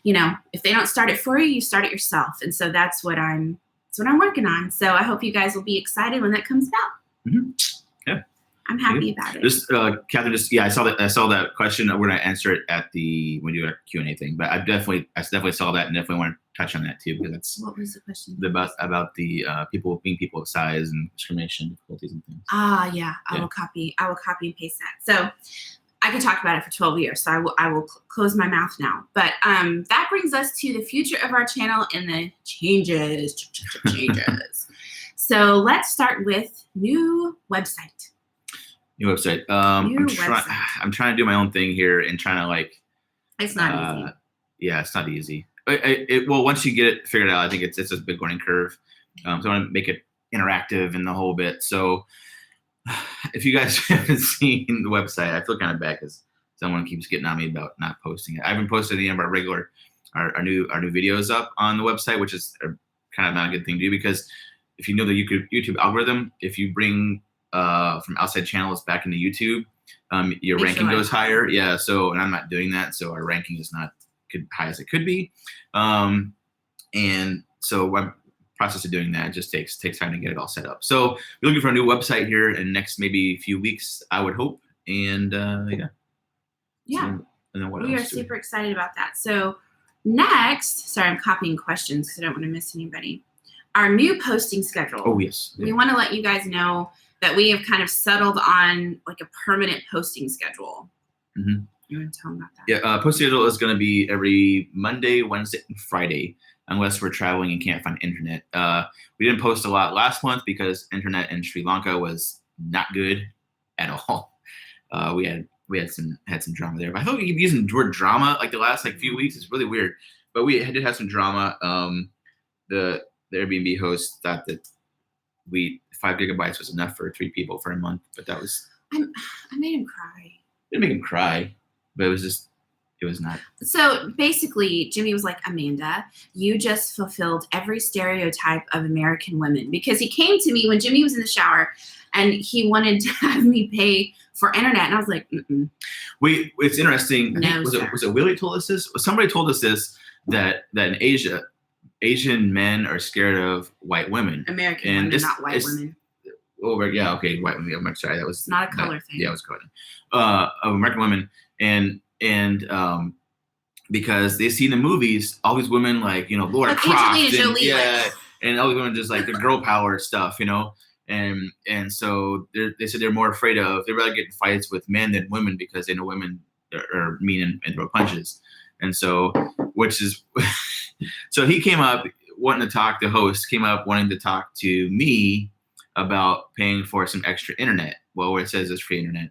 if they don't start it for you, you start it yourself. And so that's what I'm working on. So I hope you guys will be excited when that comes out. Mm-hmm. Yeah. I'm happy about it. Catherine, I saw that question. We're going to answer it when we do our Q&A thing, but I definitely saw that and definitely want to touch on that too, because that's what was the question about the people of size and discrimination difficulties and things. Yeah. I will copy and paste that. So I could talk about it for 12 years. So I will close my mouth now. But that brings us to the future of our channel and the changes. So let's start with new website. New website. I'm trying to do my own thing here and trying to It's not easy. Yeah, it's not easy. Well, once you get it figured out, I think it's a big learning curve. So I want to make it interactive and the whole bit. So if you guys haven't seen the website, I feel kind of bad because someone keeps getting on me about not posting it. I haven't posted any of our new videos up on the website, which is kind of not a good thing to do, because if you know the YouTube algorithm, if you bring from outside channels back into YouTube, your ranking goes higher. Yeah. So, and I'm not doing that. So our ranking is not high as it could be. And so I'm process of doing that. It just takes time to get it all set up. So we're looking for a new website here in the next maybe few weeks, I would hope. And Yeah. So, and then what We else are super excited about that. So next, sorry, I'm copying questions because I don't want to miss anybody. Our new posting schedule. Oh, yes. We want to let you guys know that we have kind of settled on like a permanent posting schedule. Mm-hmm. You want to tell them about that? Yeah, post schedule is going to be every Monday, Wednesday, and Friday, unless we're traveling and can't find internet. We didn't post a lot last month because internet in Sri Lanka was not good at all. We had some drama there. But I thought we keep using the word drama like the last few weeks. It's really weird. But we did have some drama. The Airbnb host thought that 5 gigabytes was enough for 3 people for a month, but that was. I made him cry. Didn't make him cry, but it was not. So basically, Jimmy was like, Amanda, you just fulfilled every stereotype of American women, because he came to me when Jimmy was in the shower and he wanted to have me pay for internet. And I was like, mm-mm. It's interesting. No, was it Willie told us this? Somebody told us this, that in Asia, Asian men are scared of white women. American women, not white women. Yeah, okay, white women. I'm sorry, that was it's not a color thing. Yeah, it was color. Of American women, and because they see in the movies all these women Laura Croft, and all these women just like the girl power stuff, and so they said they're more afraid of. They rather get in fights with men than women because they know women are mean and throw punches, and so so he came up wanting to talk. The host came up wanting to talk to me about paying for some extra internet. Well, where it says it's free internet.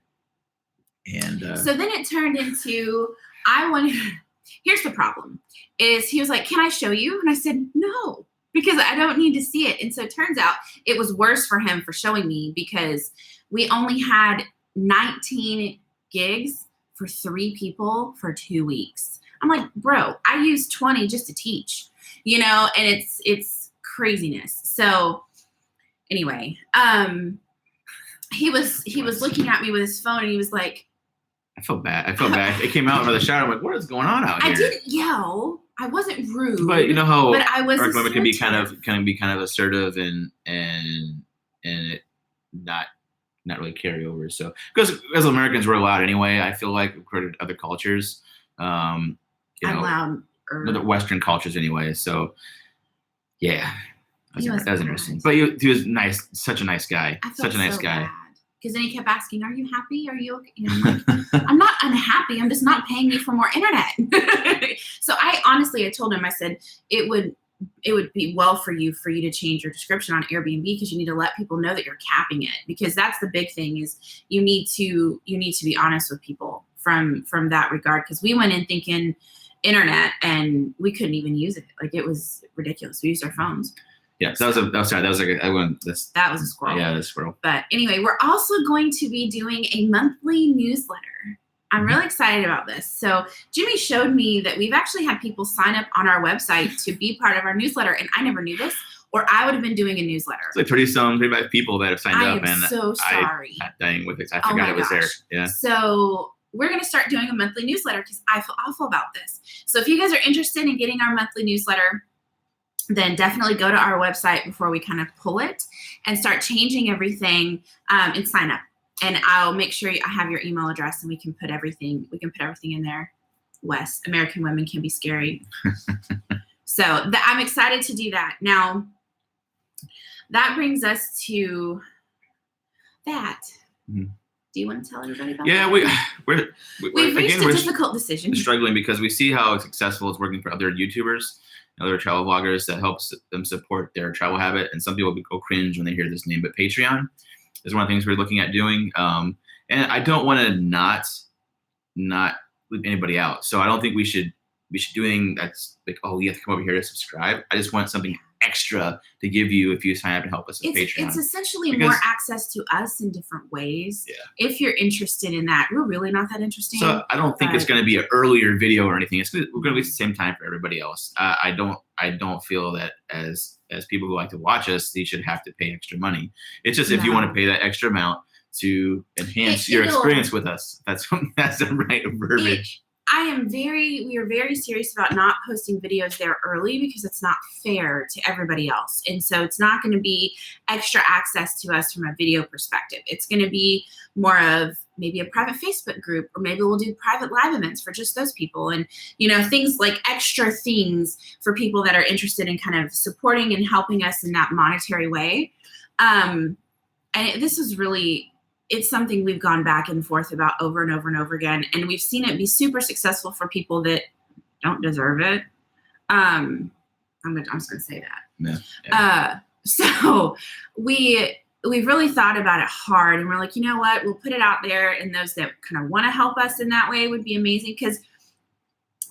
And so then it turned into, here's the problem, is he was like, can I show you? And I said, no, because I don't need to see it. And so it turns out it was worse for him for showing me because we only had 19 gigs for 3 people for 2 weeks. I'm like, bro, I use 20 just to teach, and it's craziness. So anyway, he was looking at me with his phone and he was like, I felt bad. It came out of the shower. I'm like, what is going on out here? I didn't yell. I wasn't rude. But you know how I was women can be kind of assertive and it not really carry over. So because as Americans we're loud anyway, I feel like according to other cultures, I'm loud. The Western cultures anyway. So yeah. That was interesting. But he was nice, such a nice guy. Such a nice guy. Because then he kept asking, are you happy? Are you okay? And I'm like, I'm not unhappy. I'm just not paying you for more internet. So I told him, I said, it would be well for you to change your description on Airbnb because you need to let people know that you're capping it. Because that's the big thing is you need to be honest with people from that regard. Because we went in thinking internet and we couldn't even use it. Like it was ridiculous. We used our phones. Yeah, so that was a squirrel. Yeah, a squirrel. But anyway, we're also going to be doing a monthly newsletter. I'm really excited about this. So Jimmy showed me that we've actually had people sign up on our website to be part of our newsletter, and I never knew this, or I would have been doing a newsletter. It's like 35 people that have signed up, and so sorry. I'm dying with it. I forgot it was there. Yeah. So we're going to start doing a monthly newsletter because I feel awful about this. So if you guys are interested in getting our monthly newsletter, then definitely go to our website before we kind of pull it and start changing everything and sign up. And I'll make sure I have your email address and we can put everything in there. Wes, American women can be scary. So I'm excited to do that. Now, that brings us to that. Mm-hmm. Do you want to tell everybody about that? Yeah, we've reached a difficult decision. Struggling because we see how successful it's working for other YouTubers, other travel vloggers that helps them support their travel habit. And some people go cringe when they hear this name, but Patreon is one of the things we're looking at doing. And I don't want to not leave anybody out. So I don't think we should do anything that's like, oh, you have to come over here to subscribe. I just want something extra to give you if you sign up to help us with Patreon. It's essentially more access to us in different ways. Yeah. If you're interested in that, we're really not that interesting. So I don't think it's going to be an earlier video or anything. We're going to be at the same time for everybody else. I don't feel that as people who like to watch us, they should have to pay extra money. It's just if you want to pay that extra amount to enhance your experience with us. That's the right verbiage. we are very serious about not posting videos there early because it's not fair to everybody else. And so it's not going to be extra access to us from a video perspective. It's going to be more of maybe a private Facebook group, or maybe we'll do private live events for just those people. And, things like extra things for people that are interested in kind of supporting and helping us in that monetary way. And this is really, it's something we've gone back and forth about over and over and over again. And we've seen it be super successful for people that don't deserve it. I'm just going to say that. Yeah. So we've really thought about it hard, and we're like, you know what, we'll put it out there, and those that kind of want to help us in that way would be amazing, because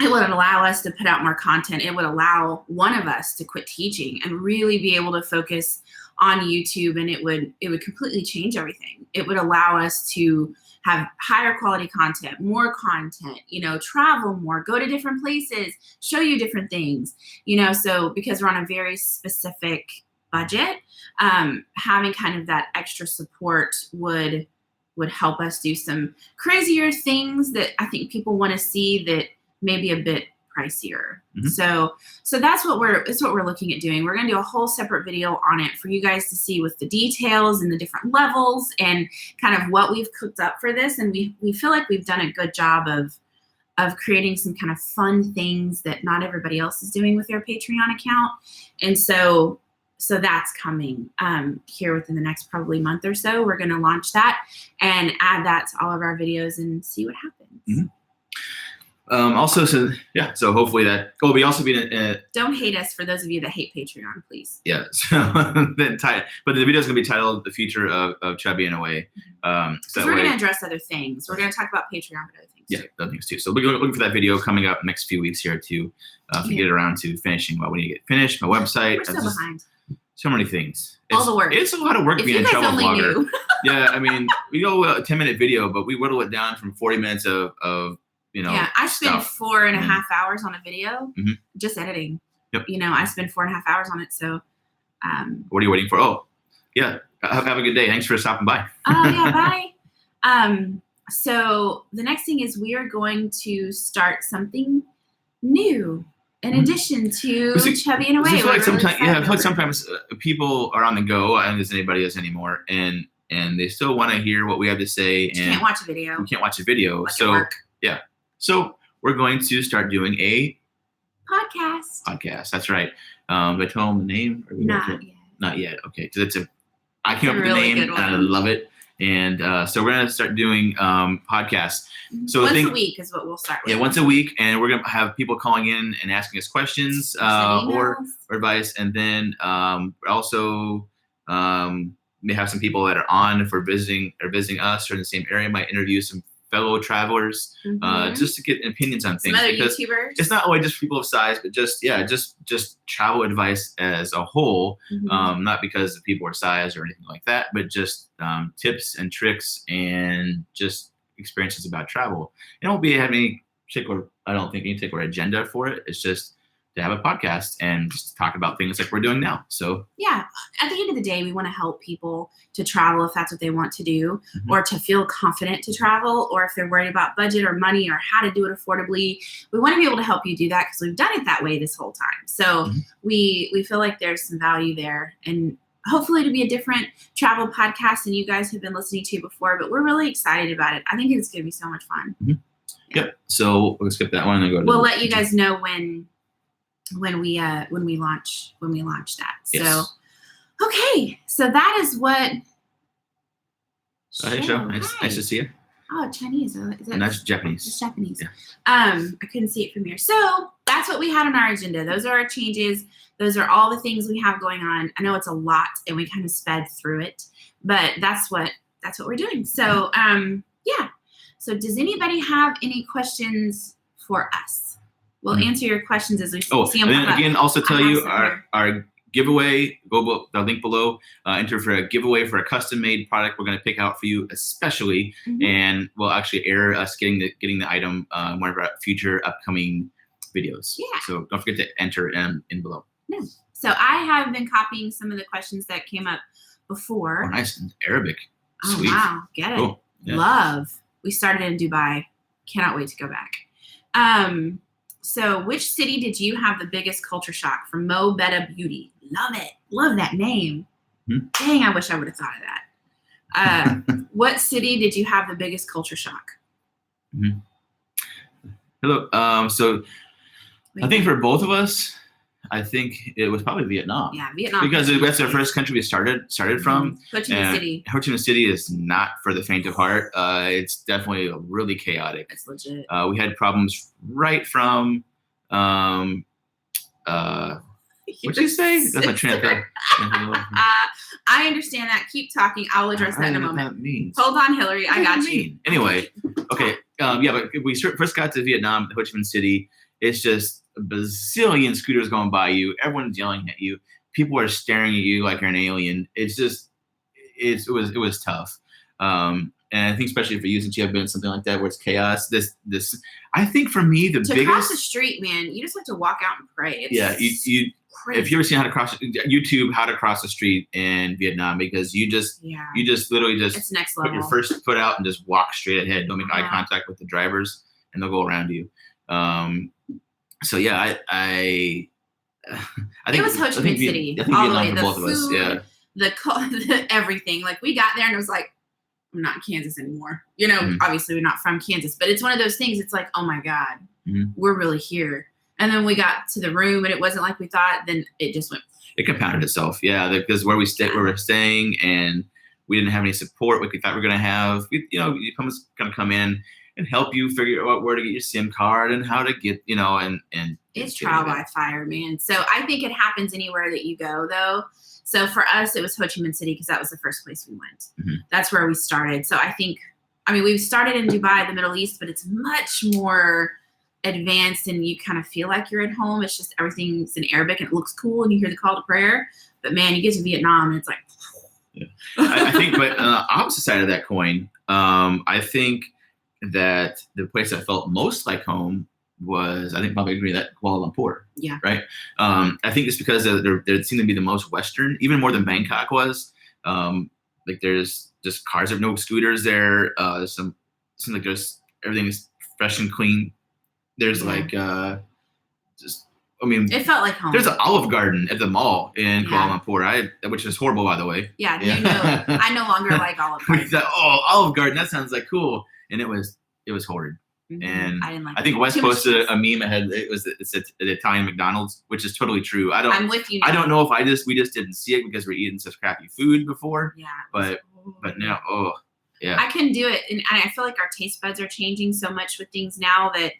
it would allow us to put out more content. It would allow one of us to quit teaching and really be able to focus on YouTube, and it would completely change everything. It would allow us to have higher quality content, more content, travel more, go to different places, show you different things, so because we're on a very specific budget, having kind of that extra support would help us do some crazier things that I think people want to see that may be a bit pricier. Mm-hmm. So that's what we're looking at doing. We're going to do a whole separate video on it for you guys to see with the details and the different levels and kind of what we've cooked up for this. And we feel like we've done a good job of creating some kind of fun things that not everybody else is doing with their Patreon account. And so that's coming here within the next probably month or so. We're going to launch that and add that to all of our videos and see what happens. Mm-hmm. So hopefully that. Oh, we also be don't hate us for those of you that hate Patreon, please. Yeah. So but the video is going to be titled "The Future of Chubby and AWAY." So we're going to address other things. We're going to talk about Patreon, but other things. Yeah, other things too. So we're looking for that video coming up next few weeks here to get around to finishing what we need to get finished. My website. We're still behind. So many things. All the work. It's a lot of work being a travel blogger. Knew. Yeah, I mean, we go a 10-minute video, but we whittle it down from 40 minutes of Yeah, I spend 4.5 hours on a video, just editing. Yep. I spend 4.5 hours on it. So, what are you waiting for? Oh, yeah. Have a good day. Thanks for stopping by. Oh yeah, bye. So the next thing is we are going to start something new in addition to Chubby and AWAY. I feel like sometimes people are on the go. I don't think there's anybody else anymore, and they still want to hear what we have to say. And you can't watch a video. We can't watch a video. Like so yeah. So we're going to start doing a podcast. That's right. Do I tell them the name? Not yet. Okay. So I came up with the name and I love it. And so we're going to start doing podcasts. So once a week is what we'll start with. Yeah, once a week. And we're going to have people calling in and asking us questions or advice. And then also may have some people that are on for visiting us or in the same area, might interview some fellow travelers, just to get opinions on things. Some other YouTubers. It's not only just people of size, but just travel advice as a whole. Not because the people are size or anything like that, but just tips and tricks and just experiences about travel. It won't have any particular, I don't think, any particular agenda for it. It's just to have a podcast and just talk about things like we're doing now. So yeah, at the end of the day, we want to help people to travel if that's what they want to do, or to feel confident to travel, or if they're worried about budget or money or how to do it affordably. We want to be able to help you do that because we've done it that way this whole time. So we feel like there's some value there, and hopefully to be a different travel podcast than you guys have been listening to before, but we're really excited about it. I think it's going to be so much fun. Yep. So we'll skip that one and go to we'll let you guys know when we launch that. Yes. So okay, so that is what. Hey, Joe. Nice to see you. Oh, Chinese. Is that? That's Japanese. It's Japanese. Yeah. I couldn't see it from here. So that's what we had on our agenda. Those are our changes. Those are all the things we have going on. I know it's a lot, and we kind of sped through it, but that's what we're doing. So yeah. So does anybody have any questions for us? We'll answer your questions as we see them. And then again, also tell you our giveaway. Go the link below. Enter for a giveaway for a custom-made product we're going to pick out for you, especially, and we'll actually air us getting the item in one of our future upcoming videos. Yeah. So don't forget to enter in below. No. So I have been copying some of the questions that came up before. Oh, nice. Arabic. Oh, Sweet. wow. Get it. Cool. Yeah. Love. We started in Dubai. Cannot wait to go back. So which city did you have the biggest culture shock from Mo Betta Beauty? Love it. Love that name. Dang, I wish I would have thought of that. What city did you have the biggest culture shock? Hello. So I think for both of us, I think it was probably Vietnam. Yeah, Vietnam. Because that's the first country we started from. Ho Chi Minh City. Ho Chi Minh City is not for the faint of heart. It's definitely really chaotic. It's legit. We had problems right from what'd you say? That's my train of thought. I understand that. Keep talking. I'll address that in a moment. What that means. Hold on, Hillary. I got you. Anyway, okay. But we first got to Vietnam, Ho Chi Minh City. It's just a bazillion scooters going by you. Everyone's yelling at you. People are staring at you like you're an alien. It's just, it was tough. And I think especially for you, since you have been in something like that where it's chaos, I think for me, the biggest. To cross the street, man, you just have to walk out and pray. It's crazy. If you ever seen YouTube how to cross the street in Vietnam, because you just literally just it's next level. Put your first foot out and just walk straight ahead. Don't make eye contact with the drivers, and they'll go around you. So yeah, I think it was Ho Chi Minh City. I think all Vietnam the way. For both food, of us. Yeah. the everything. Like we got there and it was like, I'm not in Kansas anymore. You know, obviously we're not from Kansas, but it's one of those things. It's like, oh my God, we're really here. And then we got to the room and it wasn't like we thought. Then it just went. It compounded itself. Yeah. Because where we're staying and we didn't have any support like we thought we were going to have. You come come in and help you figure out where to get your SIM card and how to get, and it's trial by fire, man. So I think it happens anywhere that you go though. So for us, it was Ho Chi Minh City because that was the first place we went. That's where we started. So we've started in Dubai, the Middle East, but it's much more advanced and you kind of feel like you're at home. It's just everything's in Arabic and it looks cool and you hear the call to prayer. But man, you get to Vietnam and it's like. Yeah. I think, but on the opposite side of that coin, I think that the place I felt most like home was, I think probably agree that Kuala Lumpur. Yeah. Right. I think it's because there seemed to be the most Western, even more than Bangkok was. Like there's just cars, there's no scooters there. Seems like everything is fresh and clean. There's it felt like home. There's an Olive Garden at the mall in Kuala Lumpur, which is horrible, by the way. Yeah. I no longer like Olive Garden. Olive Garden, that sounds like cool. And it was horrid. And I didn't like I think Wes posted a meme ahead. It's at the Italian McDonald's, which is totally true. I'm with you now. I don't know if we just didn't see it because we're eating such crappy food before. Yeah. But now, yeah. I couldn't do it. And I feel like our taste buds are changing so much with things now that,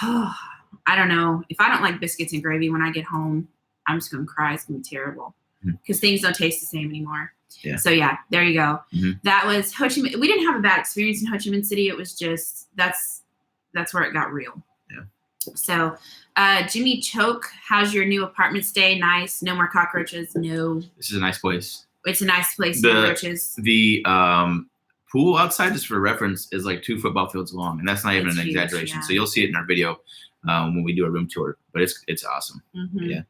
I don't know. If I don't like biscuits and gravy when I get home, I'm just going to cry. It's going to be terrible because things don't taste the same anymore. Yeah. So yeah, there you go. That was Ho Chi Minh. We didn't have a bad experience in Ho Chi Minh City. It was just, that's where it got real. Yeah. So, Jimmy Choke, how's your new apartment stay? Nice. No more cockroaches. No. This is a nice place. It's a nice place. No roaches. The pool outside, just for reference, is like 2 football fields long, and that's not even an exaggeration. Yeah. So you'll see it in our video when we do a room tour, but it's awesome. Yeah.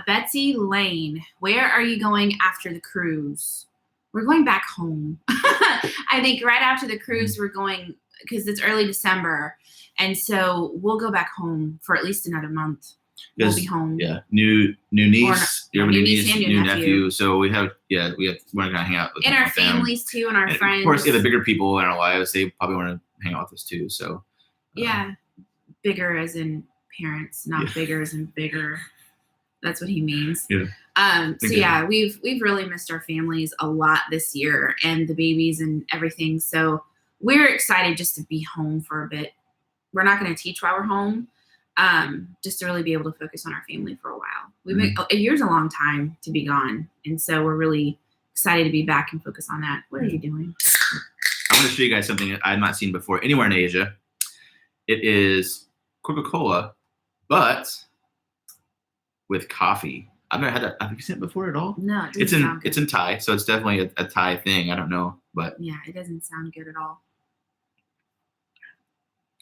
Betsy Lane, where are you going after the cruise? We're going back home. I think right after the cruise, we're going because it's early December, and so we'll go back home for at least another month. We'll be home. Yeah, new niece, new niece and new nephew. So we have we're gonna hang out with and our families too, and our friends. Of course, the bigger people in our lives, they probably want to hang out with us too. So bigger as in parents, not bigger as in bigger. That's what he means. Yeah. So yeah, we've really missed our families a lot this year and the babies and everything. So we're excited just to be home for a bit. We're not going to teach while we're home, just to really be able to focus on our family for a while. A year's a long time to be gone, and so we're really excited to be back and focus on that. What are you doing? I want to show you guys something I have not seen before anywhere in Asia. It is Coca-Cola, but with coffee. I've never had that. Have you seen it before at all? No, it doesn't sound good. It's in Thai, so it's definitely a Thai thing. I don't know, but yeah, it doesn't sound good at all.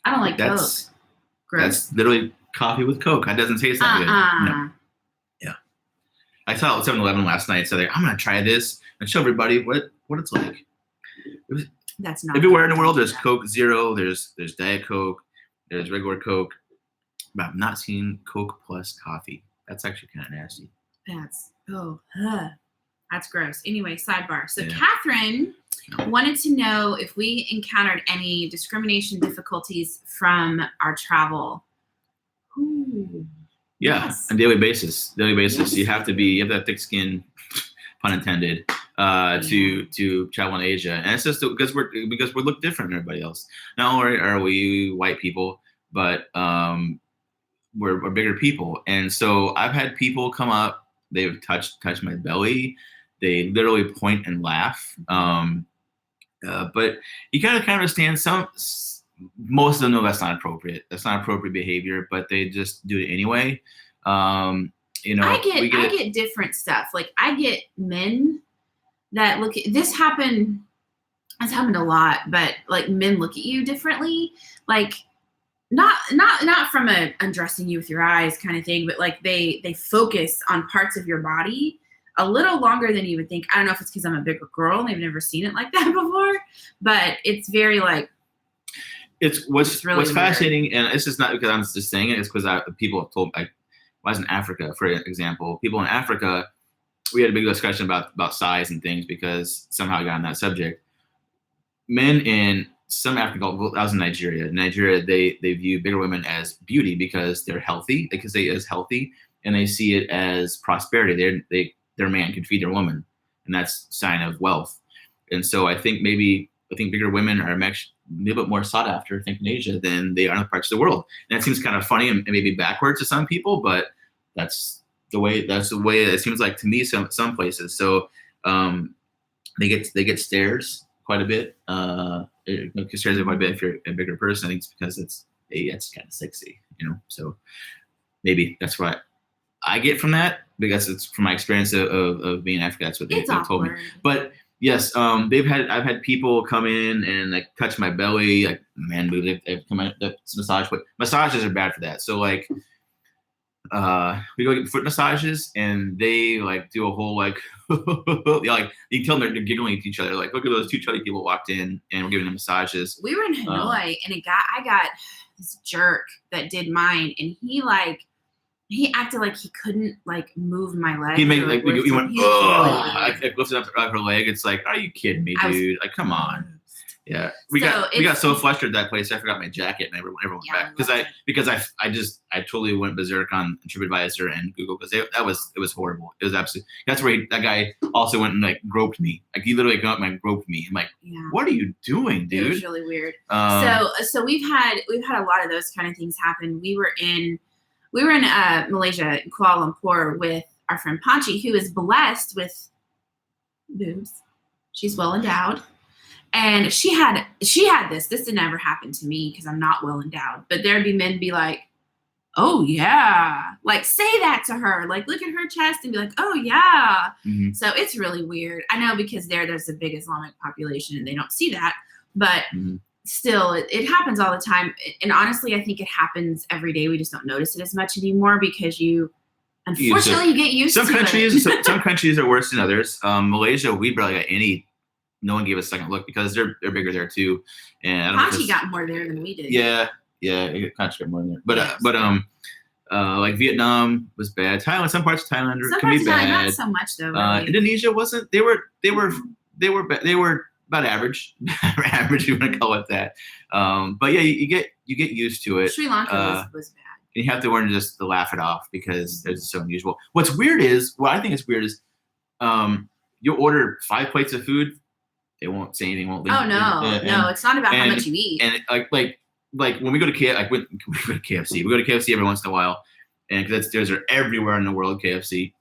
I don't like Coke. Gross. That's literally coffee with Coke. That doesn't taste that good. No. Yeah. I saw it at 7-Eleven last night, so I'm gonna try this and show everybody what it's like. That's not everywhere in the world. There's Coke Zero. There's Diet Coke. There's regular Coke, but I've not seen Coke plus coffee. That's actually kind of nasty. That's gross. Anyway, sidebar. So Yeah. Catherine wanted to know if we encountered any discrimination difficulties from our travel. Ooh. Yeah, Yes. on a daily basis. Yes. You have to have thick skin, pun intended, to travel in Asia. And it's just because we look different than everybody else. Not only are we white people, but we're bigger people. And so I've had people come up, they've touched my belly, they literally point and laugh. But you gotta kind of understand most of them know that's not appropriate. That's not appropriate behavior, but they just do it anyway. I get different stuff. Like I get men that look at this happen. It's happened a lot, but like men look at you differently. Like not from a undressing you with your eyes kind of thing, but like they focus on parts of your body a little longer than you would think. I don't know if it's because I'm a bigger girl and they've never seen it like that before, but it's very like. What's fascinating, and this is not because I'm just saying it. It's because people have told. I was in Africa, for example. People in Africa, we had a big discussion about size and things because somehow I got on that subject. Men in some African culture, I was in Nigeria. In Nigeria, they view bigger women as beauty because they're healthy, because they is healthy, and they see it as prosperity. Their man can feed their woman, and that's a sign of wealth. And so I think bigger women are a little bit more sought after, I think, in Asia than they are in other parts of the world. And that seems kind of funny and maybe backwards to some people, but that's the way it seems like to me some places. So they get stares quite a bit. Stares quite a bit if you're a bigger person. I think it's because it's kind of sexy, So maybe that's what I get from that, because it's from my experience of being in Africa. That's what they told me. But yes, I've had people come in and like touch my belly, like man boob. They've come in, massages are bad for that. So like, we go get foot massages and they like do a whole like, like you can tell them they're giggling at each other. Like, look at those two chubby people walked in and we're giving them massages. We were in Hanoi and I got this jerk that did mine, and he acted like he couldn't like move my leg. He made like he went, I lifted up her leg. It's like, are you kidding me, dude? Like, come on. Yeah, we got so flustered that place. I forgot my jacket, and everyone went back because I totally went berserk on TripAdvisor and Google because it was horrible. It was absolutely. That's where that guy also went and like groped me. Like he literally came up and groped me. I'm like, what are you doing, dude? It was really weird. So we've had a lot of those kind of things happen. We were in Malaysia, Kuala Lumpur, with our friend Panchi, who is blessed with boobs. She's well endowed. And she had this. This didn't ever happen to me because I'm not well endowed. But there'd be men be like, oh, yeah. Like, say that to her. Like, look at her chest and be like, oh, yeah. Mm-hmm. So it's really weird. I know because there's a big Islamic population and they don't see that. But still, it happens all the time. And honestly, I think it happens every day. We just don't notice it as much anymore because unfortunately, you get used to it. Some countries are worse than others. Malaysia, we barely got any. No one gave us a second look because they're bigger there too. And Panchi got more there than we did. Yeah, Panchi got more there. But like Vietnam was bad. Thailand, some parts of Thailand can be bad. Not so much though. Really. Indonesia wasn't. They were about average. Average, you want to call it that. But yeah, you get used to it. Sri Lanka was bad. And you have to learn just to laugh it off because it's so unusual. What I think is weird is, you'll order 5 plates of food. They won't say anything. Won't. Oh no! It's not about how much you eat. And like when we go to KFC, we go to KFC every once in a while, and because there's everywhere in the world KFC,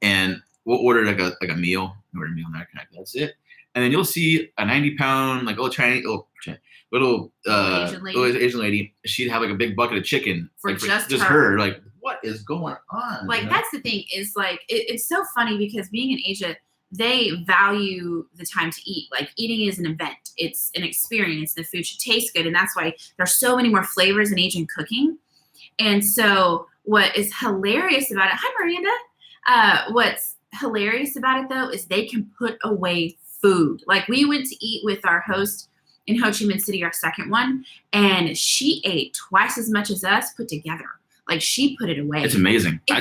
and we'll order like a meal. Order a meal and that's it. And then you'll see a 90-pound like little Asian lady. She'd have like a big bucket of chicken for just her. Like, what is going on? Like that's the thing is like it's so funny because being in Asia, they value the time to eat. Like eating is an event. It's an experience. The food should taste good. And that's why there's so many more flavors in Asian cooking. And so what is hilarious about it, hi Miranda. What's hilarious about it though, is they can put away food. Like we went to eat with our host in Ho Chi Minh City, our second one, and she ate twice as much as us put together. Like, she put it away. It's amazing. I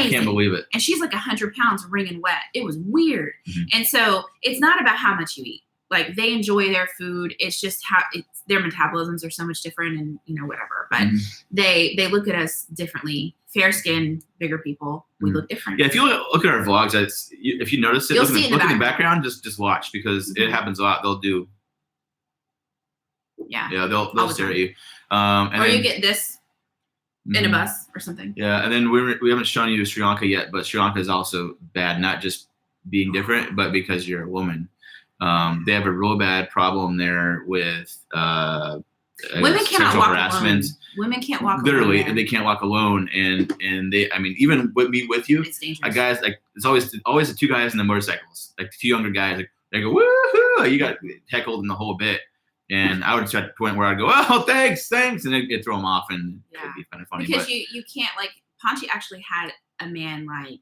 can't believe it. And she's like 100 pounds wringing wet. It was weird. Mm-hmm. And so it's not about how much you eat. Like, they enjoy their food. It's just how their metabolisms are so much different, and whatever. But they look at us differently. Fair skin, bigger people, we look different. Yeah, if you look at our vlogs, if you notice it, You'll look see in the background. Just watch, because it happens a lot. They'll do. Yeah. They'll stare at you. Or you get this in a bus or something. Yeah, and then we haven't shown you Sri Lanka yet, but Sri Lanka is also bad, not just being different, but because you're a woman. They have a real bad problem there with women cannot walk harassment. Alone. Women can't walk literally, alone. And they can't walk alone, and they, I mean, even with me with you, it's dangerous. Guys, like, it's always the two guys in the motorcycles, like the two younger guys, like they go woohoo, you got heckled in the whole bit. And I would get to the point where I'd go, oh, thanks, and then it'd throw them off, and it'd be kind of funny. Because you can't, like, Panchi actually had a man, like,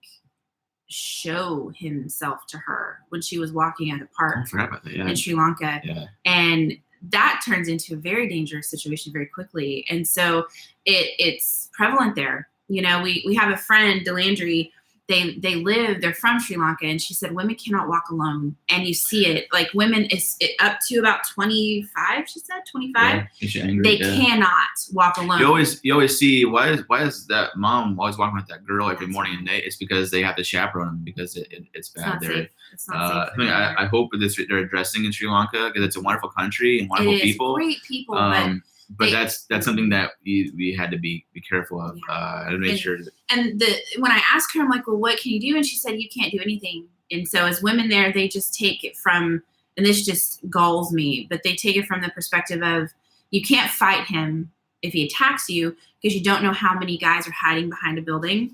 show himself to her when she was walking at a park in Sri Lanka. Yeah. And that turns into a very dangerous situation very quickly. And so it's prevalent there. We have a friend, Delandry, they're from Sri Lanka, and she said women cannot walk alone, and you see it. Like, women up to about 25. She said 25. Yeah, they cannot walk alone. You always see why is that mom always walking with that girl every morning and night? It's because they have to chaperone them, because it's bad there. It's not safe. I hope that they're addressing in Sri Lanka, because it's a wonderful country and wonderful people. Great people, but that's something that we had to be careful of. To make sure. And when I asked her, I'm like, well, what can you do? And she said, you can't do anything. And so as women there, they just take it from, and this just galls me, but they take it from the perspective of, you can't fight him if he attacks you, because you don't know how many guys are hiding behind a building.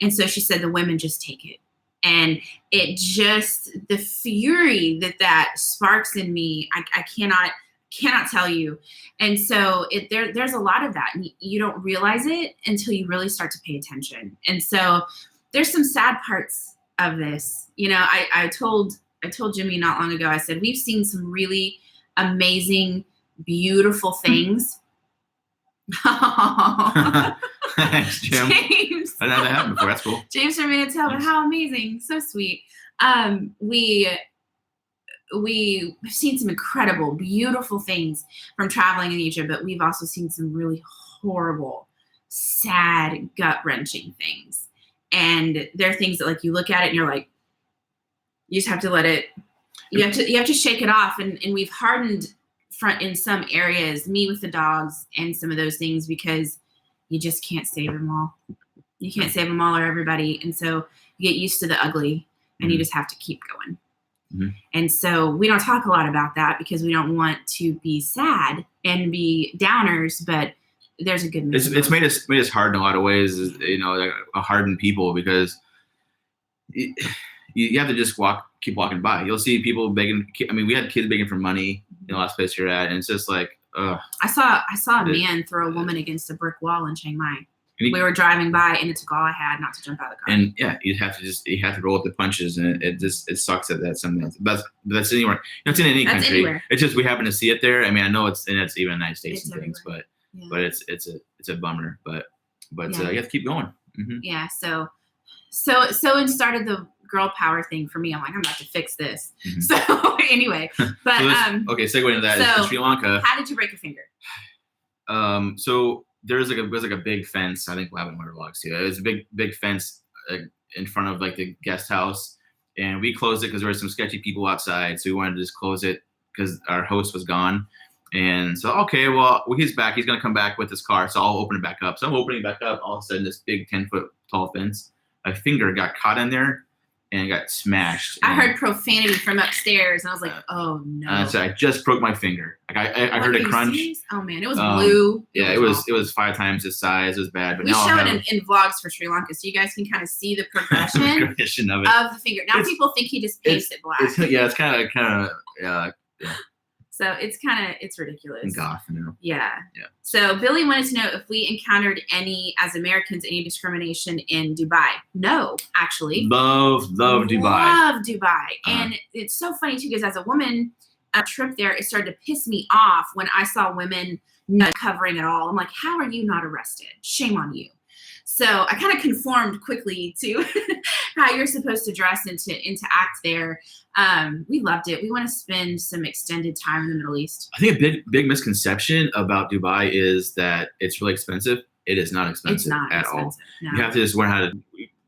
And so she said the women just take it. And it just, the fury that sparks in me, I cannot tell you. And so there's a lot of that, and you don't realize it until you really start to pay attention. And so there's some sad parts of this. I told Jimmy not long ago, I said, we've seen some really amazing, beautiful things. Thanks, Jim. James. I know that happened before. That's cool. James from Manitoba, how amazing. So sweet. We've seen some incredible, beautiful things from traveling in Asia, but we've also seen some really horrible, sad, gut-wrenching things. And there are things that, like, you look at it and you're like, you just have to let it, you have to shake it off. And we've hardened front in some areas, me with the dogs and some of those things, because you just can't save them all. You can't save them all or everybody. And so you get used to the ugly, and you just have to keep going. Mm-hmm. And so we don't talk a lot about that, because we don't want to be sad and be downers, but there's a good mix. It's made us hard in a lot of ways, like a hardened people, because you have to just keep walking by. You'll see people begging. I mean, we had kids begging for money in the last place you're at, and it's just like, ugh. I saw a man throw a woman against a brick wall in Chiang Mai. We were driving by, and it took all I had not to jump out of the car. And yeah, you have to roll with the punches, and it sucks that that's something that's anywhere. It's in any country. Anywhere. It's just we happen to see it there. I mean, I know it's even in the United States and things, but it's a bummer. But you have to keep going. Mm-hmm. Yeah. So it started the girl power thing for me. I'm like, I'm about to fix this. Mm-hmm. So anyway, but segue into that. So Sri Lanka. How did you break your finger? So. There was like a big fence. I think we'll have it in my vlogs too. It was a big fence in front of, like, the guest house, and we closed it because there were some sketchy people outside. So we wanted to just close it because our host was gone. And so, okay, well, he's back. He's gonna come back with his car. So I'll open it back up. So I'm opening it back up. All of a sudden, this big 10-foot tall fence, my finger got caught in there and got smashed. I heard profanity from upstairs, and I was like, "Oh no!" So I just broke my finger. Like I heard a crunch. Serious? Oh man, it was blue. It was 5 times the size. It was bad. But we show it in vlogs for Sri Lanka, so you guys can kind of see the progression of the finger. Now people think he just paints it black. It's kind of yeah. So it's ridiculous. Goth, Yeah. So Billy wanted to know if we encountered as Americans, any discrimination in Dubai. No, actually. Love Dubai. Love Dubai. And it's so funny too, because as a woman, a trip there, it started to piss me off when I saw women not covering at all. I'm like, how are you not arrested? Shame on you. So I kind of conformed quickly to how you're supposed to dress and to act there. We loved it. We want to spend some extended time in the Middle East. I think a big misconception about Dubai is that it's really expensive. It is not expensive It's not at expensive, all. no. You have to just learn how to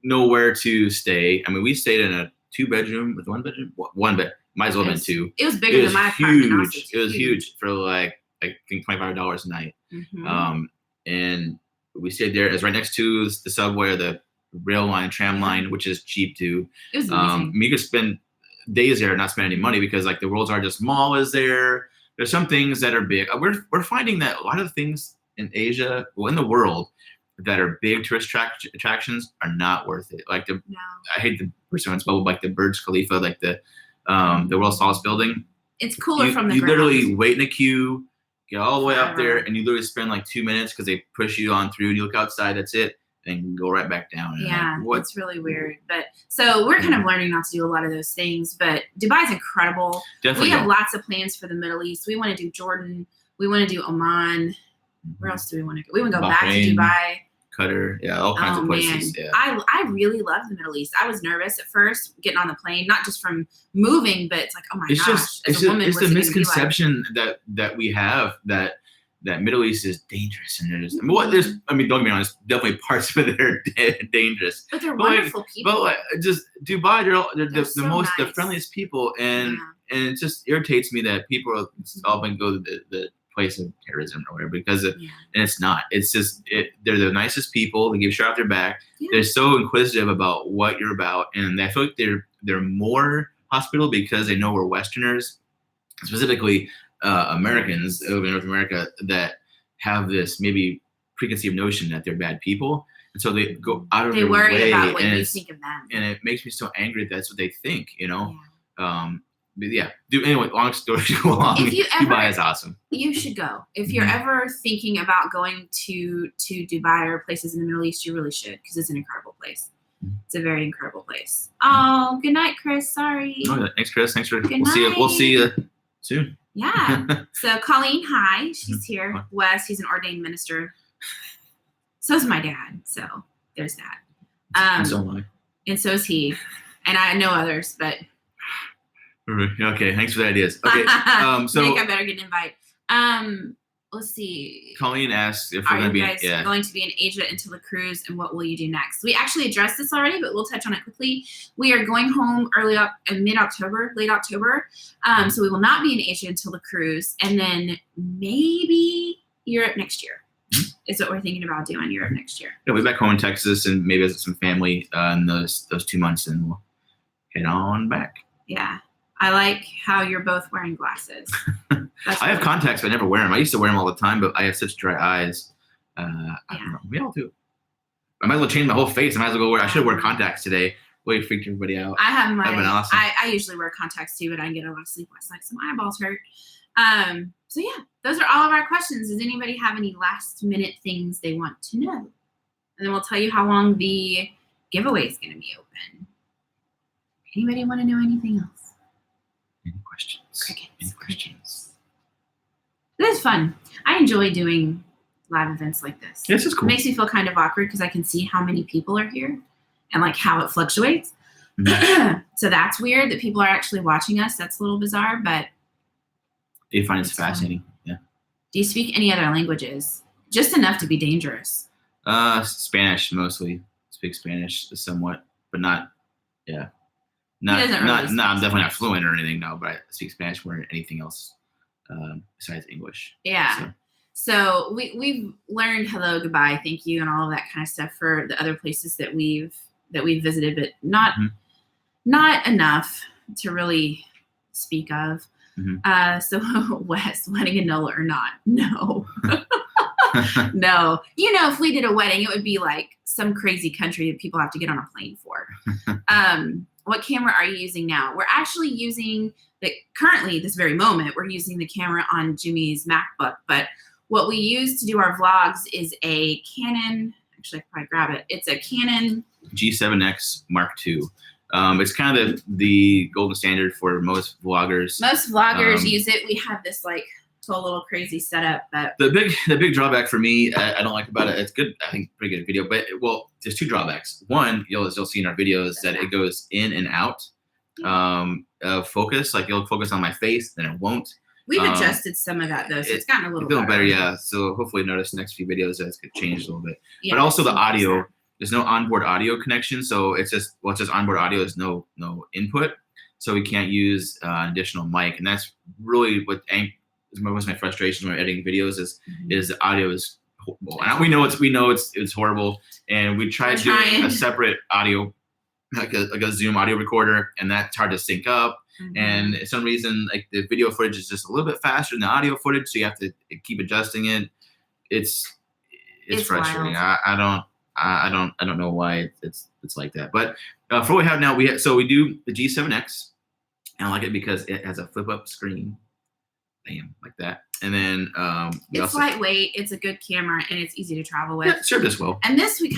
know where to stay. I mean, we stayed in a 2-bedroom with 1 bedroom, one bed. Might as well have been 2. It was bigger than my apartment. Huge. It was huge for like I think $25 a night. Mm-hmm. And we stayed there. It was right next to the subway or the rail line, tram line, which is cheap too. It was amazing. You could spend days there and not spend any money because like the World's Largest Mall is there. There's some things that are big. We're finding that a lot of things in Asia, well, in the world, that are big tourist attractions are not worth it. Like I hate the performance bubble, like the Burj Khalifa, like the world's tallest building. It's cooler from the you ground. literally wait in a queue, get all the way up there, and you literally spend like 2 minutes because they push you on through and you look outside, that's it, and go right back down. And yeah, like, it's really weird. But so we're kind of learning not to do a lot of those things, but Dubai's incredible. Definitely we have lots of plans for the Middle East. We want to do Jordan. We want to do Oman. Where else do we want to go? We want to go back to Dubai. Qatar, yeah, all kinds of places. Man. Yeah. I really love the Middle East. I was nervous at first getting on the plane, not just from moving, but it's like, oh my gosh, it's the misconception that we have that Middle East is dangerous and don't get me honest, definitely parts of it are dangerous. But they're wonderful people. But just Dubai, they're so the most nice. the friendliest people, and it just irritates me that people often go to the place of terrorism or whatever because and it's not. It's just they're the nicest people. They give you a shot off their back. Yeah. They're so inquisitive about what you're about, and I feel like they're more hospitable because they know we're Westerners, specifically Americans over in North America that have this maybe preconceived notion that they're bad people, and so they go out of their way. They worry about what you think of them, and it makes me so angry that that's what they think. But yeah, anyway, long story long, Dubai is awesome. You should go. If you're ever thinking about going to Dubai or places in the Middle East, you really should because it's an incredible place. It's a very incredible place. Oh, good night, Chris. Sorry. Oh, thanks, Chris. Thanks for. Good We'll see you soon. Yeah. So Colleen, hi. She's here. Wes, he's an ordained minister. So's my dad. So there's that. And so am I. And so is he. And I know others, but. Okay, thanks for the ideas. Okay, so I think I better get an invite. Let's see. Colleen asked if we're going to be going to be in Asia until the cruise, and what will you do next? We actually addressed this already, but we'll touch on it quickly. We are going home mid-October, late October. So we will not be in Asia until the cruise, and then maybe Europe next year. Is what we're thinking about doing Europe next year. Yeah, we'll be back home in Texas and maybe visit some family in those 2 months, and we'll head on back. Yeah. I like how you're both wearing glasses. I have contacts, but I never wear them. I used to wear them all the time, but I have such dry eyes. I don't know. We all do. I might as well change my whole face. I might as well go I should wear contacts today. Way freaked everybody out. I have my. That'd been awesome. I usually wear contacts too, but I didn't get a lot of sleep last night, so my eyeballs hurt. So yeah, those are all of our questions. Does anybody have any last minute things they want to know? And then we'll tell you how long the giveaway is going to be open. Anybody want to know anything else? Any questions? Crickets. Any questions? This is fun. I enjoy doing live events like this. This is cool. It makes me feel kind of awkward because I can see how many people are here and like how it fluctuates. Mm-hmm. So that's weird that people are actually watching us. That's a little bizarre, but do you find it fascinating? Fun. Yeah. Do you speak any other languages? Just enough to be dangerous. Spanish mostly. Speak Spanish somewhat, but not. Yeah. I'm definitely not fluent or anything, no, but I speak Spanish more than anything else besides English. Yeah. So we've learned hello, goodbye, thank you, and all of that kind of stuff for the other places that we've visited, but not enough to really speak of. Mm-hmm. So Wes, wedding annul or not? No. No. If we did a wedding, it would be like some crazy country that people have to get on a plane for. What camera are you using now? We're actually using currently this very moment, we're using the camera on Jimmy's MacBook, but what we use to do our vlogs is a Canon, actually I could probably grab it. It's a Canon G7X Mark II. It's kind of the golden standard for most vloggers. Most vloggers use it. We have this like whole little crazy setup. But the big drawback for me, I don't like about it. It's good. I think pretty good video. But well, there's two drawbacks. One, you'll see in our videos that it goes in and out of focus. Like it'll focus on my face, then it won't. We've adjusted some of that though, so it's gotten a little better. Yeah. So hopefully, notice next few videos that's gonna change a little bit. Yeah, but also the audio. There's no onboard audio connection, so it's just onboard audio. There's no input, so we can't use an additional mic, and that's really what was my frustration when editing videos is the audio is horrible. And we know it's horrible, and we tried doing a separate audio, like a Zoom audio recorder, and that's hard to sync up. And for some reason, like the video footage is just a little bit faster than the audio footage, so you have to keep adjusting it. It's frustrating. I don't know why it's like that. But for what we have now, we do the G7X, and I like it because it has a flip up screen. Bam, like that. And then it's lightweight, it's a good camera, and it's easy to travel with. Yeah, it served us well. And this we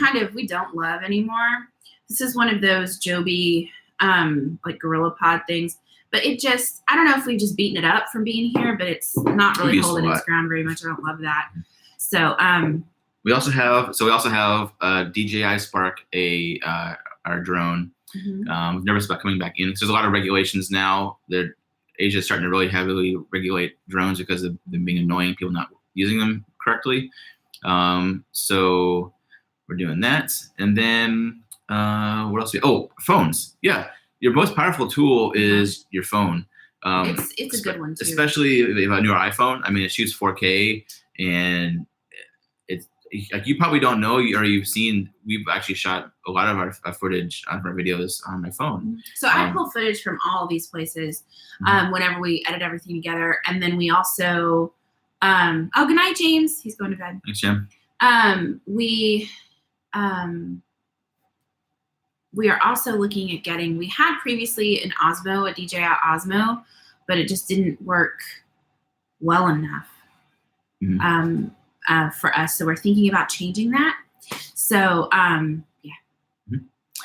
don't love anymore. This is one of those Joby like Gorilla Pod things. But it just, I don't know if we've just beaten it up from being here, but it's not really holding its ground very much. I don't love that. So we also have DJI Spark, our drone. We've nervous about coming back in because there's a lot of regulations now. Asia's starting to really heavily regulate drones because of them being annoying, people not using them correctly. So we're doing that. And then what else? Phones. Yeah. Your most powerful tool is your phone. It's a good one too. Especially if you have a newer iPhone. I mean, it shoots 4K, and it's like you probably don't know, or you've seen. We've actually shot a lot of our footage of our videos on my phone. So I pull footage from all these places whenever we edit everything together, and then we also. Good night, James. He's going to bed. Thanks, Jim. We are also looking at we had previously an Osmo, a DJI Osmo, but it just didn't work well enough for us. So we're thinking about changing that. So, I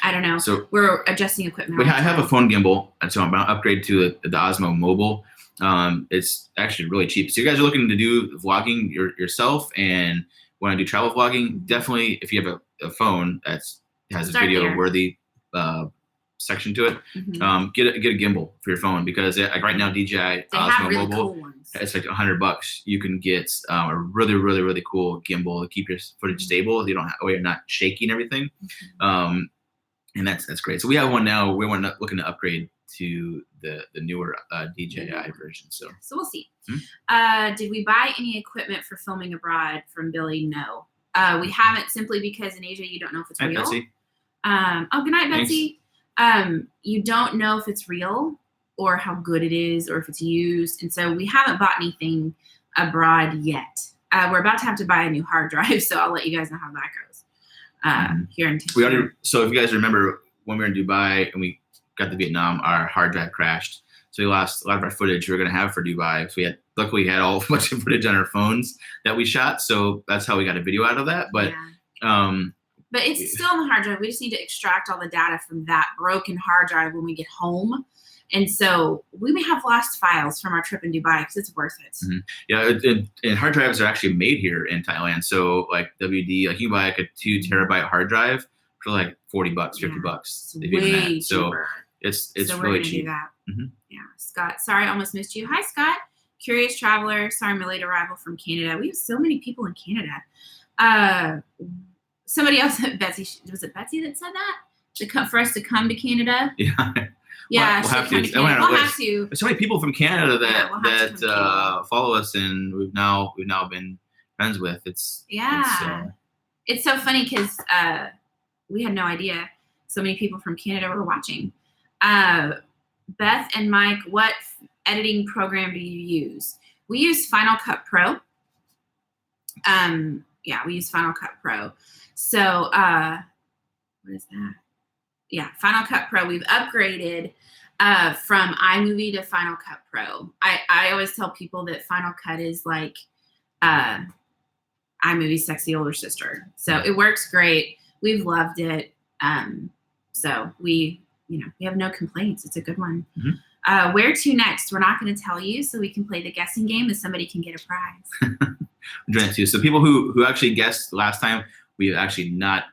don't know. So we're adjusting equipment. I have a phone gimbal, and so I'm going to upgrade to the Osmo Mobile. It's actually really cheap. So you guys are looking to do vlogging yourself and want to do travel vlogging, definitely if you have a phone that's has a video worthy section to it. Get a gimbal for your phone because right now DJI Osmo really Mobile, cool ones. It's like $100. You can get a really, really, really cool gimbal to keep your footage stable. You're not shaking everything, and that's great. So we have one now. We're looking to upgrade to the newer DJI version. So we'll see. Did we buy any equipment for filming abroad from Billy? No. We haven't, simply because in Asia you don't know if it's real. Betsy. Good night, Betsy. You don't know if it's real or how good it is or if it's used, and so we haven't bought anything abroad yet. We're about to have to buy a new hard drive, so I'll let you guys know how that goes. Here in Tampa. So if you guys remember when we were in Dubai and we got to Vietnam, our hard drive crashed. So we lost a lot of our footage we were going to have for Dubai. So luckily we had a bunch of footage on our phones that we shot. So that's how we got a video out of that. But but it's still on the hard drive. We just need to extract all the data from that broken hard drive when we get home. And so we may have lost files from our trip in Dubai because it's worth it. Yeah, and hard drives are actually made here in Thailand. So like WD, like you buy like a 2 terabyte hard drive for like $40, $50. It's way cheaper. So it's so really cheap. Do that. Yeah, Scott. Sorry, I almost missed you. Hi, Scott. Curious traveler. Sorry, my late arrival from Canada. We have so many people in Canada. Somebody else, Betsy. Was it Betsy that said that? For us to come to Canada. Yeah. Yeah, we'll have to. We'll have to. There's so many people from Canada that follow us, and we've now been friends with. It's so funny because we had no idea so many people from Canada were watching. Beth and Mike, what editing program do you use? We use Final Cut Pro. We use Final Cut Pro. So what is that? Yeah, Final Cut Pro. We've upgraded from iMovie to Final Cut Pro. I always tell people that Final Cut is like iMovie's sexy older sister. So it works great. We've loved it. So we we have no complaints. It's a good one. Mm-hmm. Where to next? We're not going to tell you, so we can play the guessing game and somebody can get a prize. Too. So people who actually guessed last time, we have actually not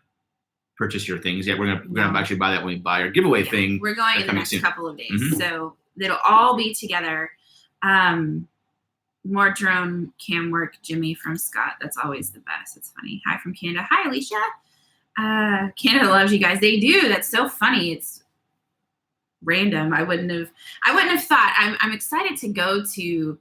purchased your things yet. We're gonna actually buy that when we buy our giveaway thing. We're going in the next couple of days, mm-hmm. so it'll all be together. More drone cam work, Jimmy from Scott. That's always the best. It's funny. Hi from Canada. Hi, Alicia. Canada loves you guys. They do. That's so funny. It's random. I wouldn't have thought. I'm excited to go to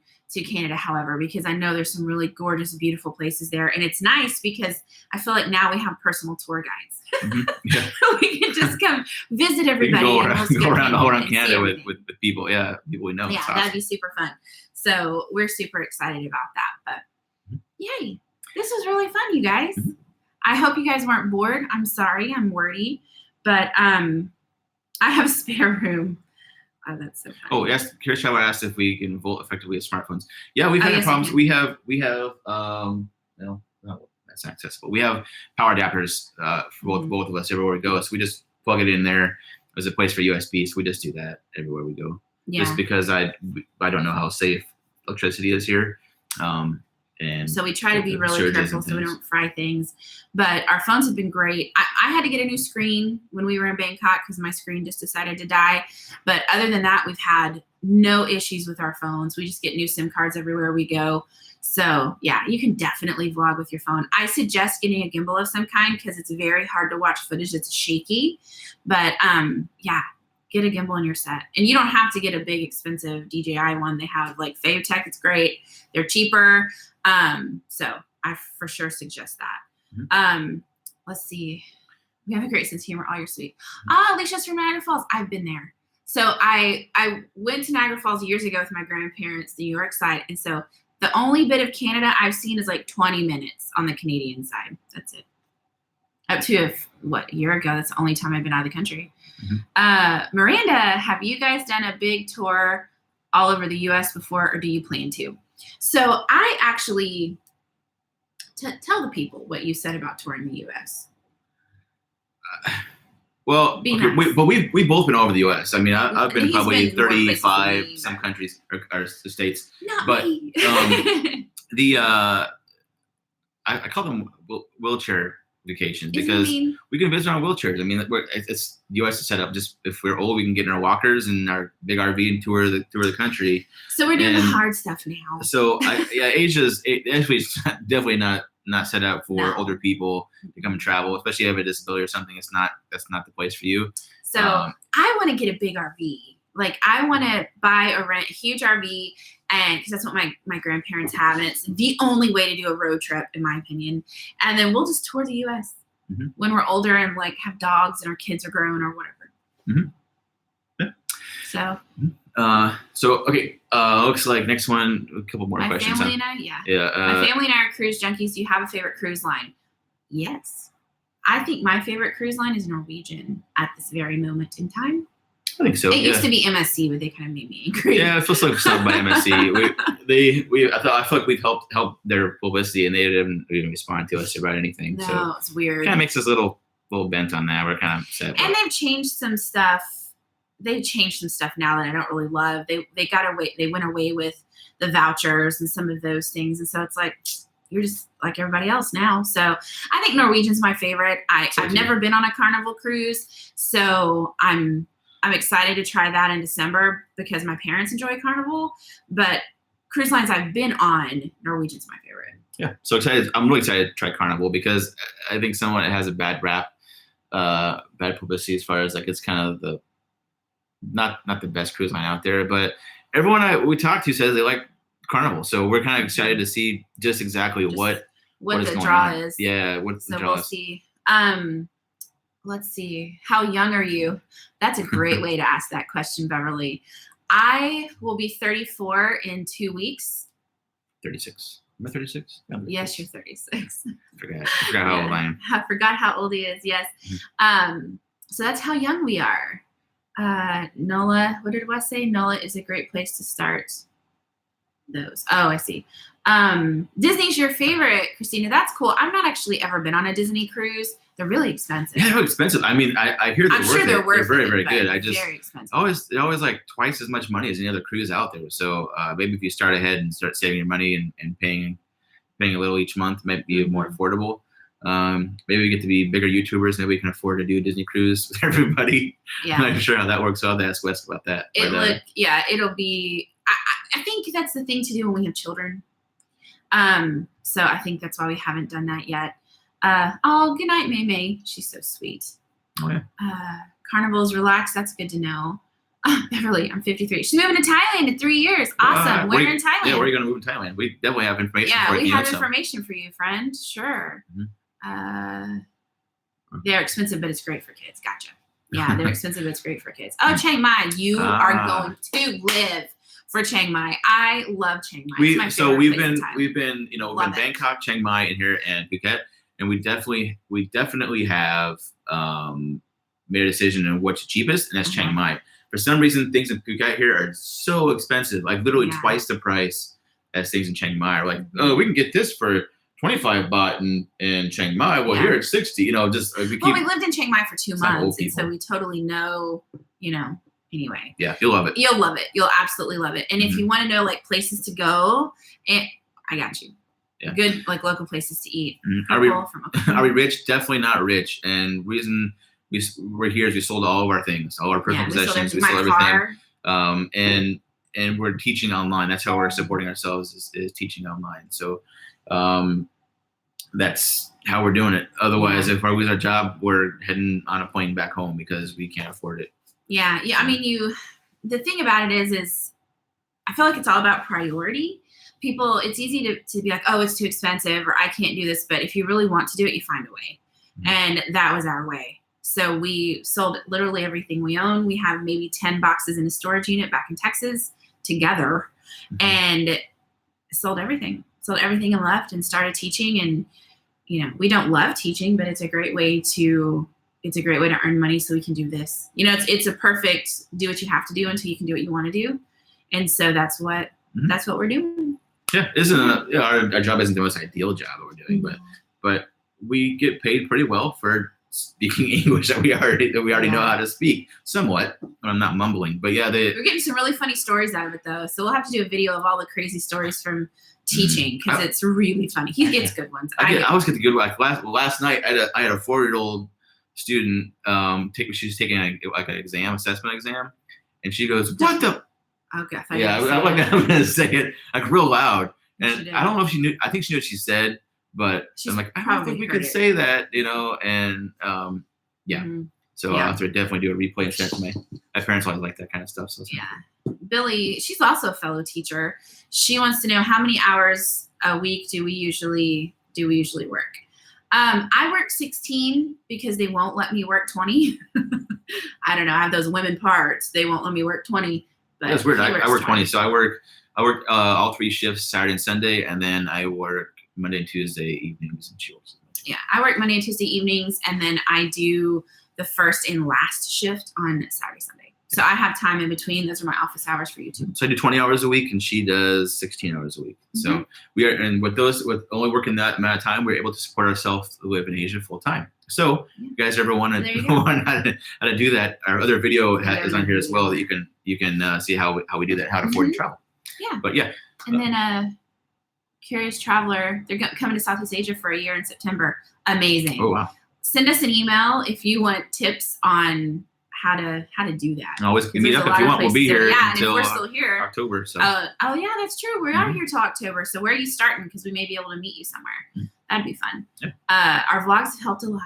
Canada, however, because I know there's some really gorgeous, beautiful places there, and it's nice because I feel like now we have personal tour guides. Mm-hmm. Yeah. We can just come visit everybody. Go around all around Canada with people. Yeah, people we know. Yeah, that'd be super fun. So we're super excited about that. But yay, this was really fun, you guys. Mm-hmm. I hope you guys weren't bored. I'm sorry, I'm wordy, but I have spare room. Oh, that's so funny. Oh, yes. Kirsten asked if we can vote effectively with smartphones. Yeah, we've had problems. We have no, that's not accessible. We have power adapters for both of us everywhere we go. So we just plug it in there. There's a place for USB, so we just do that everywhere we go. Yeah. Just because I don't know how safe electricity is here. And so we try to be really careful so we don't fry things. But our phones have been great. I had to get a new screen when we were in Bangkok because my screen just decided to die. But other than that, we've had no issues with our phones. We just get new SIM cards everywhere we go. So, yeah, you can definitely vlog with your phone. I suggest getting a gimbal of some kind because it's very hard to watch footage that's shaky. But, yeah, get a gimbal in your set. And you don't have to get a big, expensive DJI one. They have, like, Favtech. It's great. They're cheaper. So I for sure suggest that. Mm-hmm. Let's see. We have a great sense of humor. All your sweet. Alicia's from Niagara Falls. I've been there. So I went to Niagara Falls years ago with my grandparents, the New York side. And so the only bit of Canada I've seen is like 20 minutes on the Canadian side. That's it. Up to a year ago. That's the only time I've been out of the country. Mm-hmm. Miranda, have you guys done a big tour all over the U.S. before, or do you plan to? So I actually tell the people what you said about touring the U.S. Well, okay, nice. We've both been all over the U.S. I mean, I've been probably 35 some countries or states. Not but me. I call them wheelchair vacations because we can visit on wheelchairs. I mean, it's the U.S. is set up just if we're old, we can get in our walkers and our big RV and tour the country. So we're doing the hard stuff now. So Asia's definitely not set up for older people to come and travel, especially if you have a disability or something. That's not the place for you. So I want to get a big RV. Like I want to buy or rent a huge RV, and because that's what my grandparents have, and it's the only way to do a road trip, in my opinion. And then we'll just tour the U.S. Mm-hmm. when we're older and like have dogs and our kids are grown or whatever. Mm-hmm. Yeah. So okay. Looks like next one. A couple more questions. My family and I, my family and I are cruise junkies. Do you have a favorite cruise line? Yes. I think my favorite cruise line is Norwegian at this very moment in time. I think so. It used to be MSC, but they kind of made me angry. Yeah, it feels like something by MSC. I feel like we've helped their publicity, and they didn't even respond to us about anything. No, so it's weird. Kind of makes us a little bent on that. We're kind of sad. And they've changed some stuff. They've changed some stuff now that I don't really love. They went away with the vouchers and some of those things, and so it's like you're just like everybody else now. So I think Norwegian's my favorite. I've never been on a Carnival cruise, so I'm excited to try that in December because my parents enjoy Carnival. But cruise lines I've been on, Norwegian's my favorite. Yeah, so excited. I'm really excited to try Carnival because I think someone has a bad rap, bad publicity as far as like it's kind of the not the best cruise line out there. But everyone we talk to says they like Carnival, so we're kind of excited to see just exactly what the draw is. Yeah, what's the draw? So we'll see. Let's see. How young are you? That's a great way to ask that question, Beverly. I will be 34 in 2 weeks. 36. Am I 36? Yes, you're 36. I forgot how old I am. I forgot how old he is, yes. Mm-hmm. So that's how young we are. NOLA, what did Wes say? NOLA is a great place to start. those. Oh, I see. Disney's your favorite, Christina. That's cool. I've not actually ever been on a Disney cruise. They're really expensive. Yeah, they're expensive. I mean, I hear I'm sure they're worth it. They're very, very good. I just very expensive. they're always like twice as much money as any other cruise out there. So maybe if you start ahead and start saving your money and paying a little each month, might be more affordable. Maybe we get to be bigger YouTubers. Maybe we can afford to do a Disney cruise with everybody. Yeah. I'm not sure how that works. I'll have to ask Wes about that. It'll be. I think that's the thing to do when we have children. So I think that's why we haven't done that yet. Good night, May May. She's so sweet. Oh yeah. Carnival's relaxed. That's good to know. Beverly, I'm 53. She's moving to Thailand in 3 years. Awesome. Where in Thailand? Yeah, where are you going to move to Thailand? We definitely have information for you. Yeah, we have information for you, friend. Sure. Mm-hmm. They're expensive, but it's great for kids. Gotcha. Yeah, they're expensive, but it's great for kids. Oh, Chiang Mai. You are going to live for Chiang Mai. I love Chiang Mai. It's my favorite we've place been we've been Bangkok, Chiang Mai, and here and Phuket, and we definitely have made a decision on what's cheapest, and that's Chiang Mai. For some reason, things in Phuket here are so expensive, like literally twice the price as things in Chiang Mai. We're like, oh, we can get this for 25 baht in Chiang Mai. Well, here it's 60. We lived in Chiang Mai for 2 months, and so we totally know. Anyway. Yeah, you'll love it. You'll love it. You'll absolutely love it. And if you want to know like places to go, I got you. Yeah. Good like local places to eat. Mm-hmm. Are we rich? Definitely not rich. And reason we're here is we sold all of our things, all our personal possessions. We sold everything. And we're teaching online. That's how we're supporting ourselves is teaching online. So that's how we're doing it. Otherwise, if we lose our job, we're heading on a plane back home because we can't afford it. Yeah. I mean, the thing about it is I feel like it's all about priority. People, it's easy to be like, oh, it's too expensive or I can't do this. But if you really want to do it, you find a way. Mm-hmm. And that was our way. So we sold literally everything we own. We have maybe 10 boxes in a storage unit back in Texas together, and sold everything and left and started teaching. And, we don't love teaching, but it's a great way to earn money so we can do this. It's a perfect do what you have to do until you can do what you want to do. And so that's what we're doing. Yeah. Our job isn't the most ideal job that we're doing, but we get paid pretty well for speaking English that we already know how to speak somewhat. I'm not mumbling, but yeah, we're getting some really funny stories out of it though. So we'll have to do a video of all the crazy stories from teaching because it's really funny. He gets good ones. I always get the good ones. Last night I had a 4-year-old student she's taking an assessment exam, and she goes, "What the?" Okay. I'm gonna say it like real loud, and I don't know if she knew. I think she knew what she said. But I'm like, I don't think we could say that, and yeah. Mm-hmm. So I'll have to definitely do a replay and send it to my parents always like that kind of stuff. So Billy, she's also a fellow teacher. She wants to know how many hours a week do we usually work. I work 16 because they won't let me work 20. I don't know. I have those women parts. They won't let me work 20. But that's weird. I work 20. So I work all 3 shifts, Saturday and Sunday, and then I work Monday and Tuesday evenings and chills. Yeah, I work Monday and Tuesday evenings, and then I do the first and last shift on Saturday, Sunday. So I have time in between. Those are my office hours for YouTube. So I do 20 hours a week, and she does 16 hours a week. Mm-hmm. So with only working that amount of time, we're able to support ourselves to live in Asia full time. So you guys ever want to learn how to do that? Our other video is on here as well that you can see how we do that, how to afford to travel. Yeah. But yeah. And then Curious Traveler, they're coming to Southeast Asia for a year in September. Amazing. Oh wow. Send us an email if you want tips on how to do that. Always meet up if you want. We'll be here until and if we're still here, October. So. Yeah, that's true. We are here till October. So where are you starting? Because we may be able to meet you somewhere. That'd be fun. Yeah. Our vlogs have helped a lot.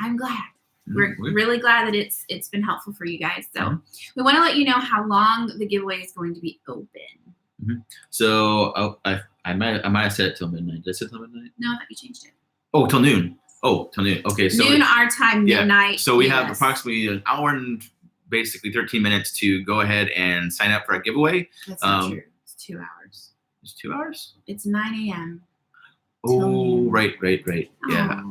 I'm glad. We're really glad that it's been helpful for you guys. So we want to let you know how long the giveaway is going to be open. Mm-hmm. So I might have said it till midnight. Did I say it till midnight? No, I thought you changed it. Oh, till noon. Okay, so noon our time, midnight. Yeah. So we have approximately an hour and basically 13 minutes to go ahead and sign up for our giveaway. That's not true. It's 2 hours. It's 2 hours? It's 9 a.m. Oh, right. Yeah,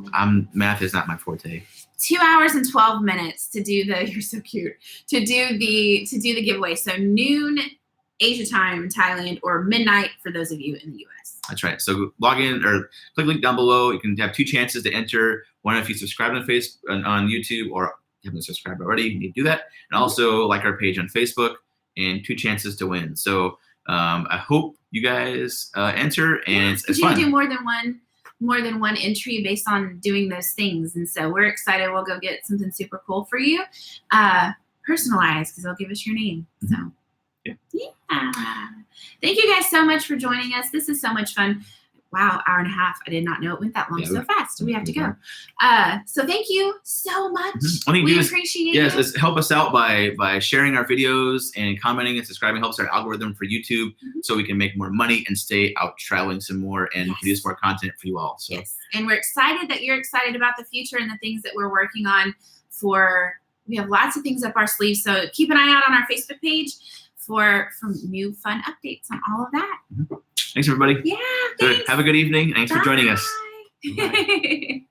math is not my forte. 2 hours and 12 minutes to do you're so cute, to do the giveaway. So noon Asia time, Thailand, or midnight for those of you in the US. That's right. So log in or click the link down below. You can have 2 chances to enter. One if you subscribe on YouTube, or you haven't subscribed already, you need to do that. And also like our page on Facebook, and 2 chances to win. So I hope you guys enter, and it's fun. You do more than one entry based on doing those things. And so we're excited. We'll go get something super cool for you. Personalized, because they'll give us your name. So yeah. Thank you guys so much for joining us. This is so much fun. Wow, hour and a half. I did not know it went that long so fast. We have to go. So thank you so much. We appreciate it. Yes, help us out by sharing our videos and commenting and subscribing. Helps our algorithm for YouTube so we can make more money and stay out traveling some more and produce more content for you all. So. Yes, and we're excited that you're excited about the future and the things that we're working on. We have lots of things up our sleeves. So keep an eye out on our Facebook page for new fun updates on all of that. Thanks, everybody. Yeah, thanks. Good. Have a good evening. Thanks for joining us. Bye.